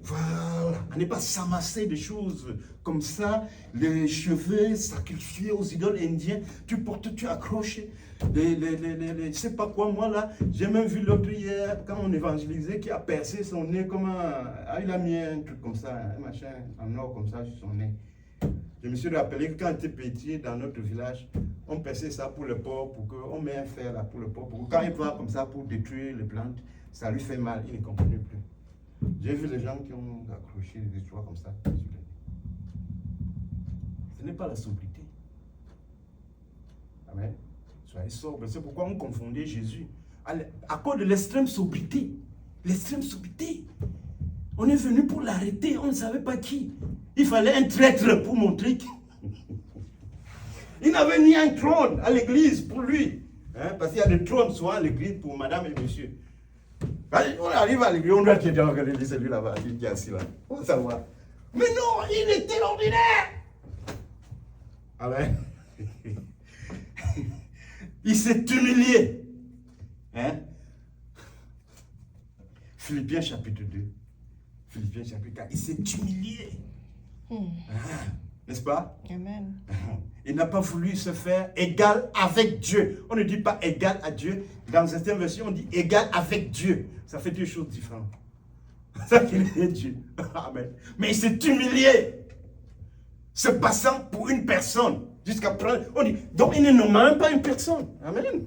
Voilà. À ne pas s'amasser de choses comme ça. Les cheveux sacrifiés aux idoles indiens. Tu portes, tu accroches. Je sais pas quoi, moi là. J'ai même vu l'autre hier, quand on évangélisait, qui a percé son nez comme il a mis un truc comme ça, un machin en or comme ça sur son nez. Je me suis rappelé que quand on était petit dans notre village, on perçait ça pour le porc, pour qu'on met un fer là pour le porc, pour que quand il va comme ça pour détruire les plantes, ça lui fait mal, il ne comprenait plus. J'ai vu les gens qui ont accroché des histoires comme ça. Ce n'est pas la sobriété. Amen. Soyez sobre. C'est pourquoi on confondait Jésus. À cause de l'extrême sobriété. L'extrême sobriété. On est venu pour l'arrêter, on ne savait pas qui. Il fallait un traître pour montrer qu'il il n'avait ni un trône à l'église pour lui. Hein, parce qu'il y a des trônes souvent à l'église pour madame et monsieur. On arrive à l'église, on doit dire, regardez celui là-bas, il est assis là. On va savoir. Mais non, il était ordinaire. Amen. Il s'est humilié. Hein? Philippiens chapitre 2. Philippiens chapitre 4. Il s'est humilié. N'est-ce pas? Amen. Il n'a pas voulu se faire égal avec Dieu. On ne dit pas égal à Dieu. Dans certaines versions, on dit égal avec Dieu. Ça fait deux choses différentes. Ça qu'il est Dieu. Amen. Mais il s'est humilié. Se passant pour une personne. Jusqu'à prendre. On dit, donc il ne nomme même pas une personne. Amen.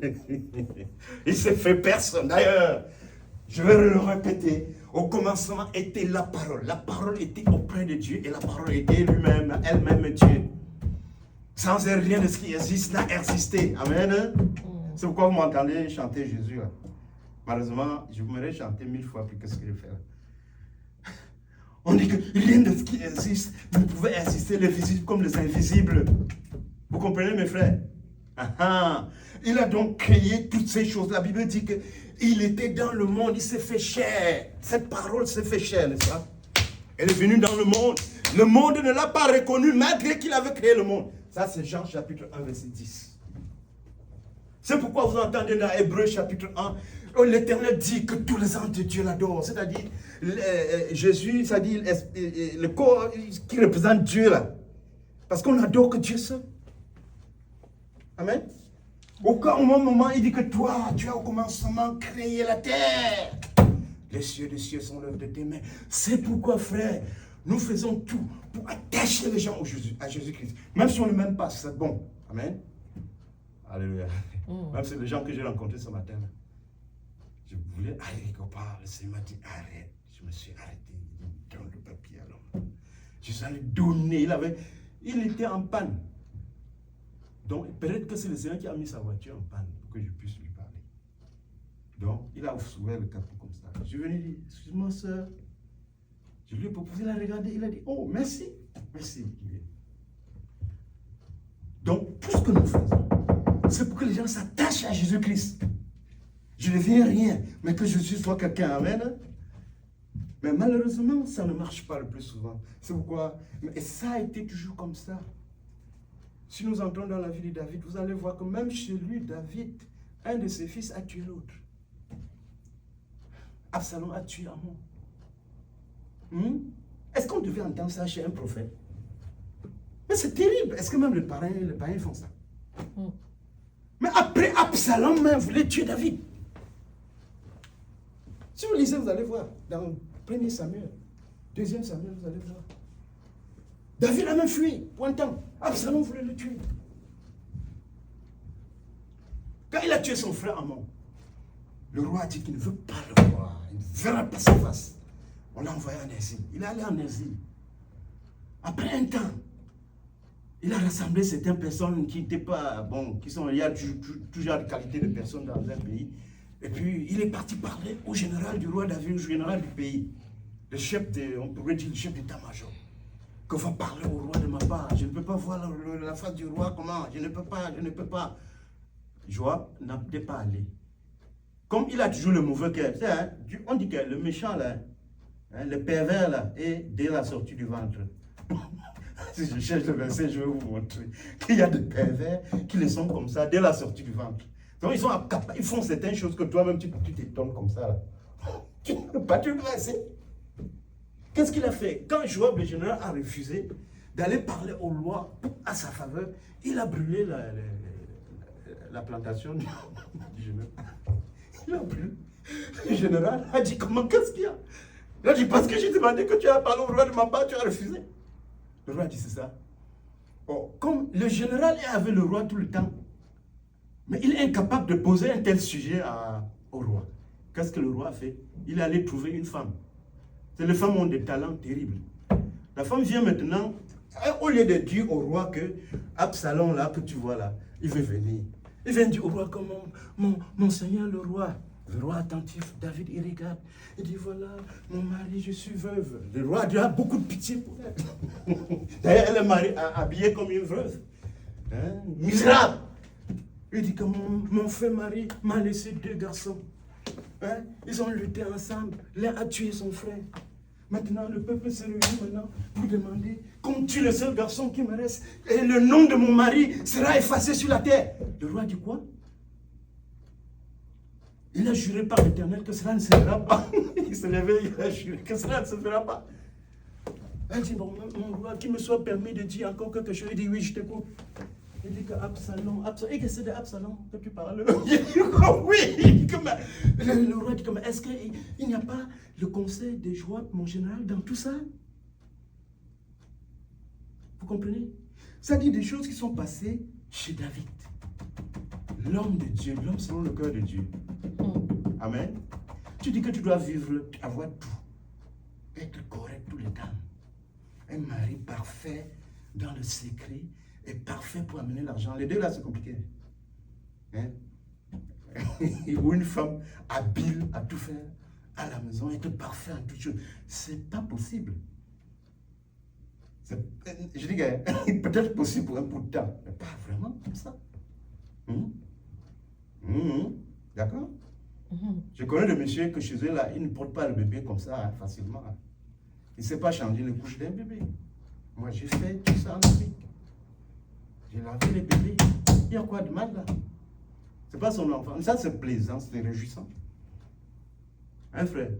Il s'est fait personne. D'ailleurs, je vais le répéter. Au commencement était la parole. La parole était auprès de Dieu et la parole était lui-même, elle-même Dieu. Sans elle, rien de ce qui existe n'a existé. Amen. C'est pourquoi vous m'entendez chanter Jésus. Là. Malheureusement, je pourrais chanter 1000 fois plus que ce que je fais là. On dit que rien de ce qui existe ne pouvait exister, les visibles comme les invisibles. Vous comprenez, mes frères? Il a donc créé toutes ces choses. La Bible dit qu'il était dans le monde, il s'est fait chair. Cette parole s'est fait chair, n'est-ce pas? Elle est venue dans le monde. Le monde ne l'a pas reconnu malgré qu'il avait créé le monde. Ça, c'est Jean chapitre 1, verset 10. C'est pourquoi vous entendez dans Hébreux chapitre 1, l'Éternel dit que tous les anges de Dieu l'adorent. C'est-à-dire, Jésus, c'est-à-dire le corps qui représente Dieu là. Parce qu'on adore que Dieu seul. Amen. Au moment, il dit que toi, tu as au commencement créé la terre. Les cieux sont l'œuvre de tes mains. C'est pourquoi, frère, nous faisons tout pour attacher les gens à Jésus-Christ. Même si on ne m'aime pas, c'est bon. Amen. Alléluia. Même si les gens que j'ai rencontrés ce matin, je voulais aller quelque part. Le Seigneur m'a dit, arrête. Je me suis arrêté. Il dit, donne le papier à l'homme. Je suis allé donner. Il était en panne. Donc, peut-être que c'est le Seigneur qui a mis sa voiture en panne pour que je puisse lui parler. Donc, il a ouvert le capot comme ça. Je suis venu dire, excuse-moi, soeur. Je lui ai proposé de la regarder. Il a dit, oh, merci. Merci. Donc, tout ce que nous faisons, c'est pour que les gens s'attachent à Jésus-Christ. Je ne deviens rien, mais que Jésus soit quelqu'un. Amen. Mais malheureusement, ça ne marche pas le plus souvent. C'est pourquoi, et ça a été toujours comme ça. Si nous entrons dans la vie de David, vous allez voir que même chez lui, David, un de ses fils a tué l'autre. Absalom a tué Amnon. Est-ce qu'on devait entendre ça chez un prophète? Mais c'est terrible. Est-ce que même les païens font ça? Mais après, Absalom même voulait tuer David. Si vous lisez, vous allez voir. Dans 1er Samuel, 2e Samuel, vous allez voir. David a même fui pour un temps. Absalom voulait le tuer. Quand il a tué son frère Amnon, le roi a dit qu'il ne veut pas le voir. Il ne verra pas sa face. On l'a envoyé en exil. Il est allé en exil. Après un temps, il a rassemblé certaines personnes qui n'étaient pas, bon, il y a toujours de qualité de personnes dans un pays. Et puis, il est parti parler au général du roi David, au général du pays. Le chef on pourrait dire le chef d'état-major. Qu'on va parler au roi de ma part. Je ne peux pas voir la face du roi, comment? Je ne peux pas. Joab n'était pas allé. Comme il a toujours le mauvais cœur, on dit que le méchant là, le pervers là, est dès la sortie du ventre. Si je cherche le verset, je vais vous montrer qu'il y a des pervers qui le sont comme ça dès la sortie du ventre. Donc ils font certaines choses que toi-même tu t'étonnes comme ça là. Tu n'as pas du verset. Qu'est-ce qu'il a fait? Quand Joab le général a refusé d'aller parler au roi à sa faveur, il a brûlé la plantation du général. Il a brûlé. Le général a dit, comment, qu'est-ce qu'il y a? Il a dit, parce que j'ai demandé que tu as parlé au roi de ma part, tu as refusé. Le roi a dit, c'est ça. Oh, comme le général est avec le roi tout le temps, mais il est incapable de poser un tel sujet au roi. Qu'est-ce que le roi a fait? Il est allé trouver une femme. C'est les femmes ont des talents terribles. La femme vient maintenant, au lieu de dire au roi que Absalom là, que tu vois là, il veut venir. Il vient dire au roi comme mon seigneur le roi. Le roi attentif, David, il regarde. Il dit voilà, mon mari, je suis veuve. Le roi a beaucoup de pitié pour elle. D'ailleurs, elle est habillée comme une veuve. Misérable. Il dit que mon frère mari m'a laissé 2 garçons. Ils ont lutté ensemble. L'un a tué son frère. Maintenant, le peuple s'est réuni maintenant pour demander, comme tu es le seul garçon qui me reste, et le nom de mon mari sera effacé sur la terre. Le roi dit quoi? Il a juré par l'Éternel que cela ne se fera pas. Il s'est levé, il a juré que cela ne se fera pas. Elle dit, bon, mon roi, qu'il me soit permis de dire encore quelque chose. Il dit, oui, je t'écoute. Il dit que Absalom, et que c'est d'Absalom que tu parles. Il dit, oui. Le roi dit, est-ce qu'il n'y a pas le conseil de Joab, mon général, dans tout ça? Vous comprenez? Ça dit des choses qui sont passées chez David. L'homme de Dieu, l'homme selon le cœur de Dieu. Amen. Tu dis que tu dois vivre, avoir tout. Être correct tout le temps. Un mari parfait dans le secret et parfait pour amener l'argent. Les deux là, c'est compliqué. Ou une femme habile à tout faire à la maison, être parfait en toutes choses. C'est pas possible. Je dis que peut-être possible pour un bout de temps, mais pas vraiment comme ça. D'accord? Je connais des messieurs que chez eux, là, ils ne portent pas le bébé comme ça, facilement. Il ne sait pas changer les couches d'un bébé. Moi, j'ai fait tout ça en Afrique. J'ai lavé les bébés. Il y a quoi de mal là? C'est pas son enfant. Ça, c'est plaisant, c'est réjouissant. Hein, frère?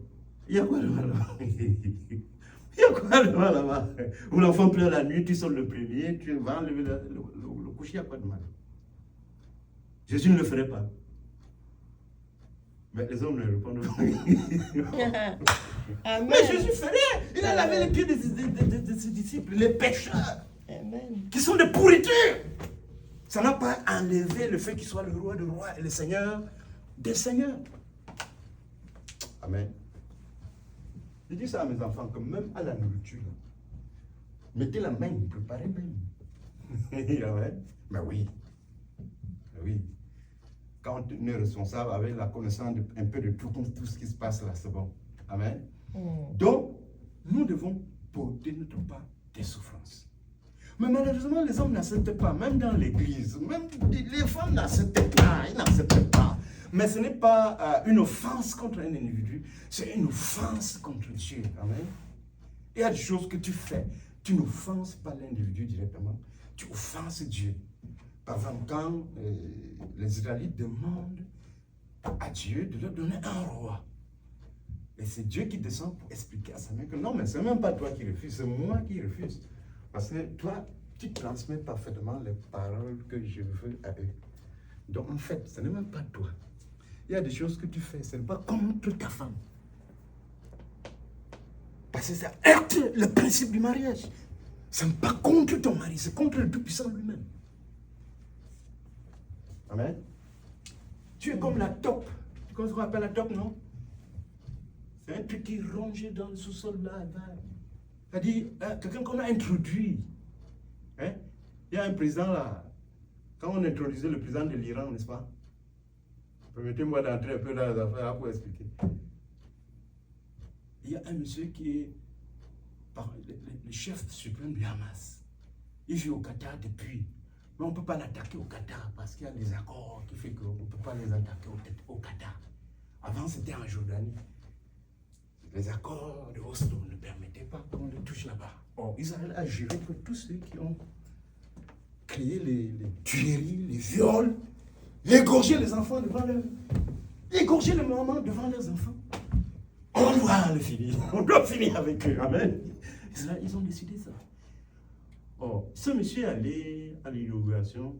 Il y a quoi de mal là-bas? Il y a quoi de mal là-bas? Où l'enfant pleure la nuit, tu sors le premier, tu vas enlever le couche, il y a quoi de mal? Jésus ne le ferait pas. Mais les hommes ne répondent pas. Amen. Mais Jésus ferait. Il a lavé les pieds de ses disciples, les pécheurs, Amen. qui sont des pourritures. Ça n'a pas enlevé le fait qu'il soit le roi des rois et le seigneur des seigneurs. Amen. Je dis ça à mes enfants, que même à la nourriture, mettez la main, préparez même. Amen. Mais oui. Mais oui. Quand on est responsable avec la connaissance un peu de tout ce qui se passe là, c'est bon. Amen. Donc, nous devons porter notre part des souffrances. Mais malheureusement, les hommes n'acceptent pas, même dans l'église, même les femmes n'acceptent pas, ils n'acceptent pas. Mais ce n'est pas une offense contre un individu, c'est une offense contre Dieu. Amen. Il y a des choses que tu fais, tu n'offenses pas l'individu directement, tu offenses Dieu. Par exemple, quand les Israélites demandent à Dieu de leur donner un roi, et c'est Dieu qui descend pour expliquer à sa mère que non, mais ce n'est même pas toi qui refuses, c'est moi qui refuse. Parce que toi, tu transmets parfaitement les paroles que je veux à eux. Donc en fait, ce n'est même pas toi. Il y a des choses que tu fais, ce n'est pas contre ta femme. Parce que ça heurte le principe du mariage. Ce n'est pas contre ton mari, c'est contre le Tout-Puissant lui-même. Amen. Tu es comme la taupe. Tu connais ce qu'on appelle la taupe, non? C'est un truc qui est rongé dans le sous-sol là. C'est-à-dire, quelqu'un qu'on a introduit. Hein? Il y a un président là. Quand on introduisait le président de l'Iran, n'est-ce pas? Permettez-moi d'entrer un peu dans les affaires pour expliquer. Il y a un monsieur qui est le chef suprême du Hamas. Il vit au Qatar depuis. Mais on ne peut pas l'attaquer au Qatar parce qu'il y a des accords qui font qu'on ne peut pas les attaquer au Qatar. Avant, c'était en Jordanie. Les accords de Oslo ne permettaient pas qu'on les touche là-bas. Or, Israël a juré que tous ceux qui ont créé les tueries, les viols, égorger les enfants devant leurs... Égorger les mamans devant leurs enfants. On doit le finir. On doit finir avec eux. Amen. Ils ont décidé ça. Or, ce monsieur est allé à l'inauguration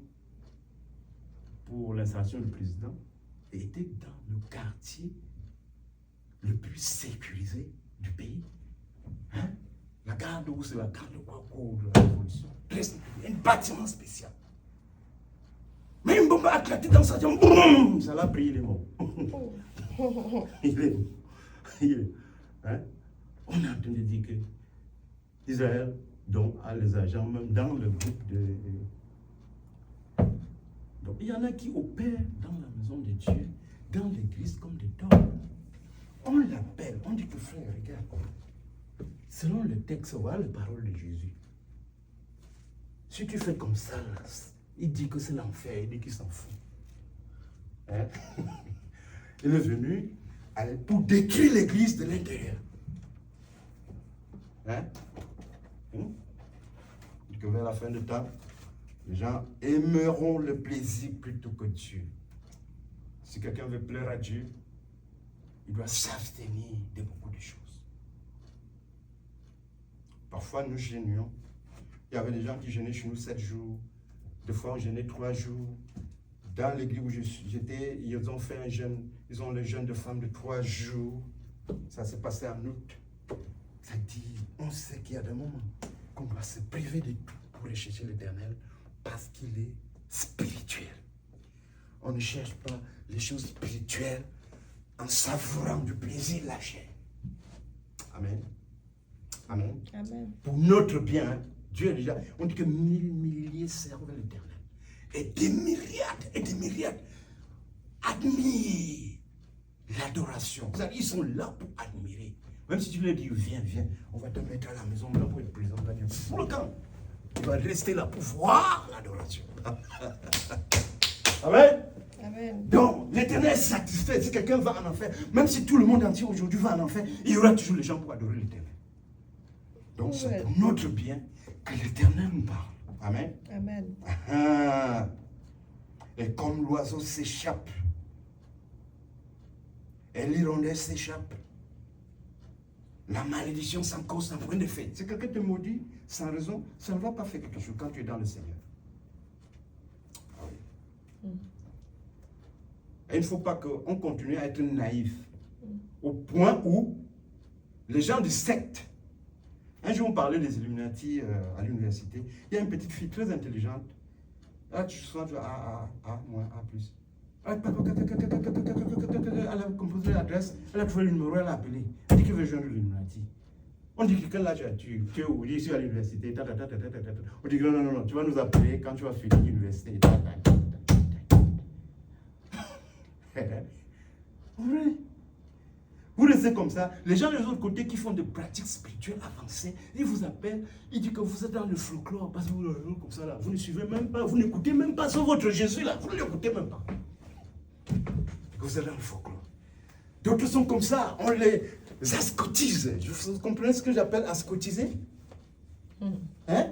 pour l'installation du président et était dans le quartier le plus sécurisé du pays. Hein? La garde où c'est la garde de la révolution. Un bâtiment spécial. Mais une bombe a éclaté dans sa jambe. Boum! Ça l'a pris, il est mort. Il est mort. Hein? On est en train de dire que Israël donc a les agents même dans le groupe de... Donc il y en a qui opèrent dans la maison de Dieu, dans l'église comme des dons. On l'appelle, on dit que frère, regarde, selon le texte, voilà les paroles de Jésus. Si tu fais comme ça, là, il dit que c'est l'enfer, il dit qu'il s'en fout. Hein? Il est venu pour détruire l'église de l'intérieur. Hein? Que vers la fin du temps, les gens aimeront le plaisir plutôt que Dieu. Si quelqu'un veut plaire à Dieu, il doit s'abstenir de beaucoup de choses. Parfois, nous gênions. Il y avait des gens qui gênaient chez nous 7 jours. Des fois, on gênait 3 jours. Dans l'église où j'étais, ils ont fait un jeûne. Ils ont le jeûne de femmes de 3 jours. Ça s'est passé en août. Ça dit, on sait qu'il y a des moments qu'on doit se priver de tout pour rechercher l'Éternel parce qu'il est spirituel. On ne cherche pas les choses spirituelles en savourant du plaisir de la chair. Amen. Amen. Amen. Pour notre bien, Dieu est déjà, on dit que 1000 milliers servent l'Éternel. Et des myriades admirent l'adoration. Ils sont là pour admirer. Même si tu lui dis, viens, on va te mettre à la maison là pour être présent, il va dire, pour le camp. Il va rester là pour voir l'adoration. Amen. Amen. Donc, l'Éternel est satisfait. Si quelqu'un va en enfer, même si tout le monde entier aujourd'hui va en enfer, il y aura toujours les gens pour adorer l'Éternel. Donc, c'est pour notre bien que l'Éternel nous parle. Amen. Amen. Ah. Et comme l'oiseau s'échappe, et l'hirondelle s'échappe, la malédiction sans cause, sans point de fait. Si quelqu'un te maudit sans raison, ça ne va pas faire quelque chose quand tu es dans le Seigneur. Ah oui. Et il ne faut pas qu'on continue à être naïf. Au point où les gens de secte, un jour on parlait des Illuminati à l'université, il y a une petite fille très intelligente. Là, tu sois A moins A plus. Elle a composé l'adresse, elle a trouvé le numéro, elle a appelé. Elle dit qu'elle veut joindre l'Illuminati. On dit que quel âge as-tu? Tu es où? Je suis à l'université. On dit que non, tu vas nous appeler quand tu vas finir l'université. Vous restez comme ça. Les gens des autres côtés qui font des pratiques spirituelles avancées, ils vous appellent, ils disent que vous êtes dans le folklore, parce que vous comme ça là, vous ne suivez même pas, vous n'écoutez même pas sur votre Jésus là, vous ne l'écoutez même pas. Vous êtes dans le folklore. D'autres sont comme ça, on les ascotise. Vous comprenez ce que j'appelle ascotiser? Hein?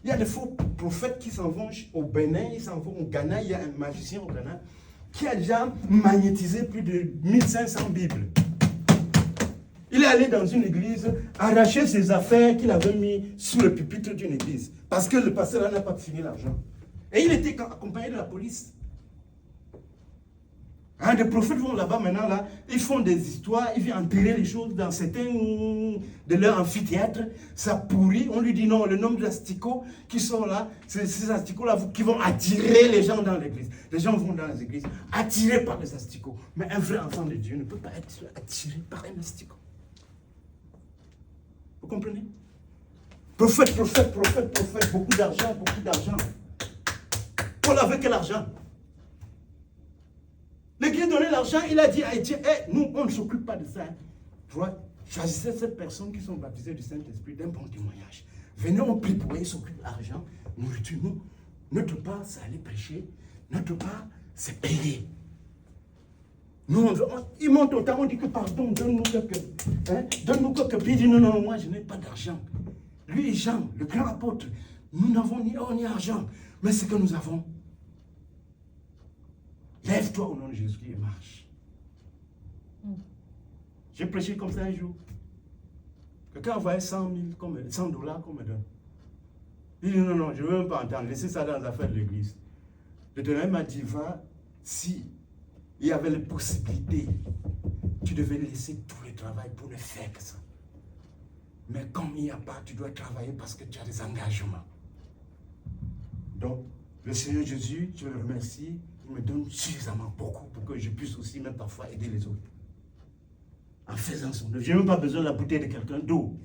Il y a des faux prophètes qui s'en vont au Bénin, ils s'en vont au Ghana, il y a un magicien au Ghana qui a déjà magnétisé plus de 1500 Bibles. Il est allé dans une église, arracher ses affaires qu'il avait mis sous le pupitre d'une église. Parce que le pasteur n'a pas fini l'argent. Et il était accompagné de la police. Des prophètes vont là-bas maintenant, là, ils font des histoires, ils viennent enterrer les choses dans certains de leurs amphithéâtres. Ça pourrit, on lui dit non, le nombre d'asticots qui sont là, c'est ces asticots-là qui vont attirer les gens dans l'église. Les gens vont dans les églises, attirés par les asticots. Mais un vrai enfant de Dieu ne peut pas être attiré par un asticot. Vous comprenez? Prophète, beaucoup d'argent. Paul avait quel argent? L'église donnait l'argent, il a dit à Étienne, nous, on ne s'occupe pas de ça. Tu vois, choisissez ces personnes qui sont baptisées du Saint-Esprit d'un bon témoignage. Venez, on prie pour eux, ils s'occupent de l'argent, nourriture, nous. Notre part, c'est aller prêcher. Notre part, c'est payer. Nous, ils montent au temps, on dit que pardon, donne-nous quelques billets. Il dit non, moi je n'ai pas d'argent. Lui et Jean, le grand apôtre, nous n'avons ni or ni argent, mais ce que nous avons, lève-toi au nom de Jésus et marche. J'ai prêché comme ça un jour. Quelqu'un envoyait 100 $, qu'on me donne. Il dit non, je ne veux même pas entendre, laissez ça dans les affaires de l'église. L'Éternel m'a dit, va, si il y avait la possibilité, tu devais laisser tout le travail pour ne faire que ça. Mais comme il n'y a pas, tu dois travailler parce que tu as des engagements. Donc, le Seigneur Jésus, je le remercie, il me donne suffisamment beaucoup pour que je puisse aussi même parfois aider les autres. En faisant son œuvre. Je n'ai même pas besoin de la bouteille de quelqu'un d'eau.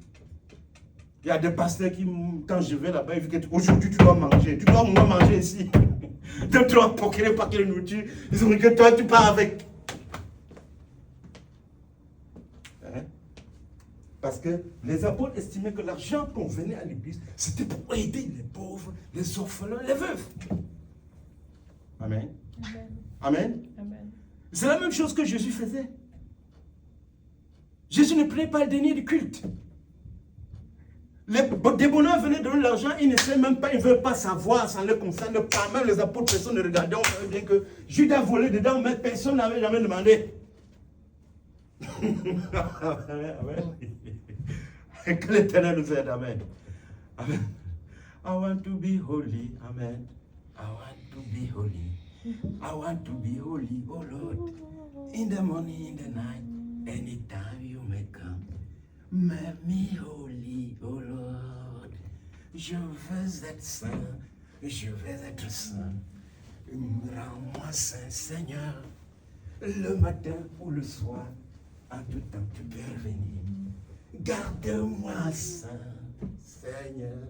Il y a des pasteurs qui, quand je vais là-bas, ils disent qu'aujourd'hui tu dois manger. Tu dois au moins manger ici. Deux, trois procurer pas que de nourriture. Ils ont dit que toi tu pars avec. Parce que les apôtres estimaient que l'argent qu'on venait à l'église, c'était pour aider les pauvres, les orphelins, les veuves. Amen. Amen. Amen. C'est la même chose que Jésus faisait. Jésus ne prenait pas le denier du culte. Les débonneurs venaient donner l'argent, ils ne savaient même pas, ils ne veulent pas savoir, ça ne les concerne pas. Même les apôtres, personne ne regardait, on savait bien que Judas volait dedans, mais personne n'avait jamais demandé. Amen. Que l'Éternel nous aide, amen. Amen. I want to be holy, amen. I want to be holy. I want to be holy, oh Lord. In the morning, in the night, anytime you may come. Make me holy, oh Lord. Je veux être saint, je veux être saint. Rends-moi saint, Seigneur. Le matin ou le soir, en tout temps, tu peux revenir. Garde-moi saint, Seigneur.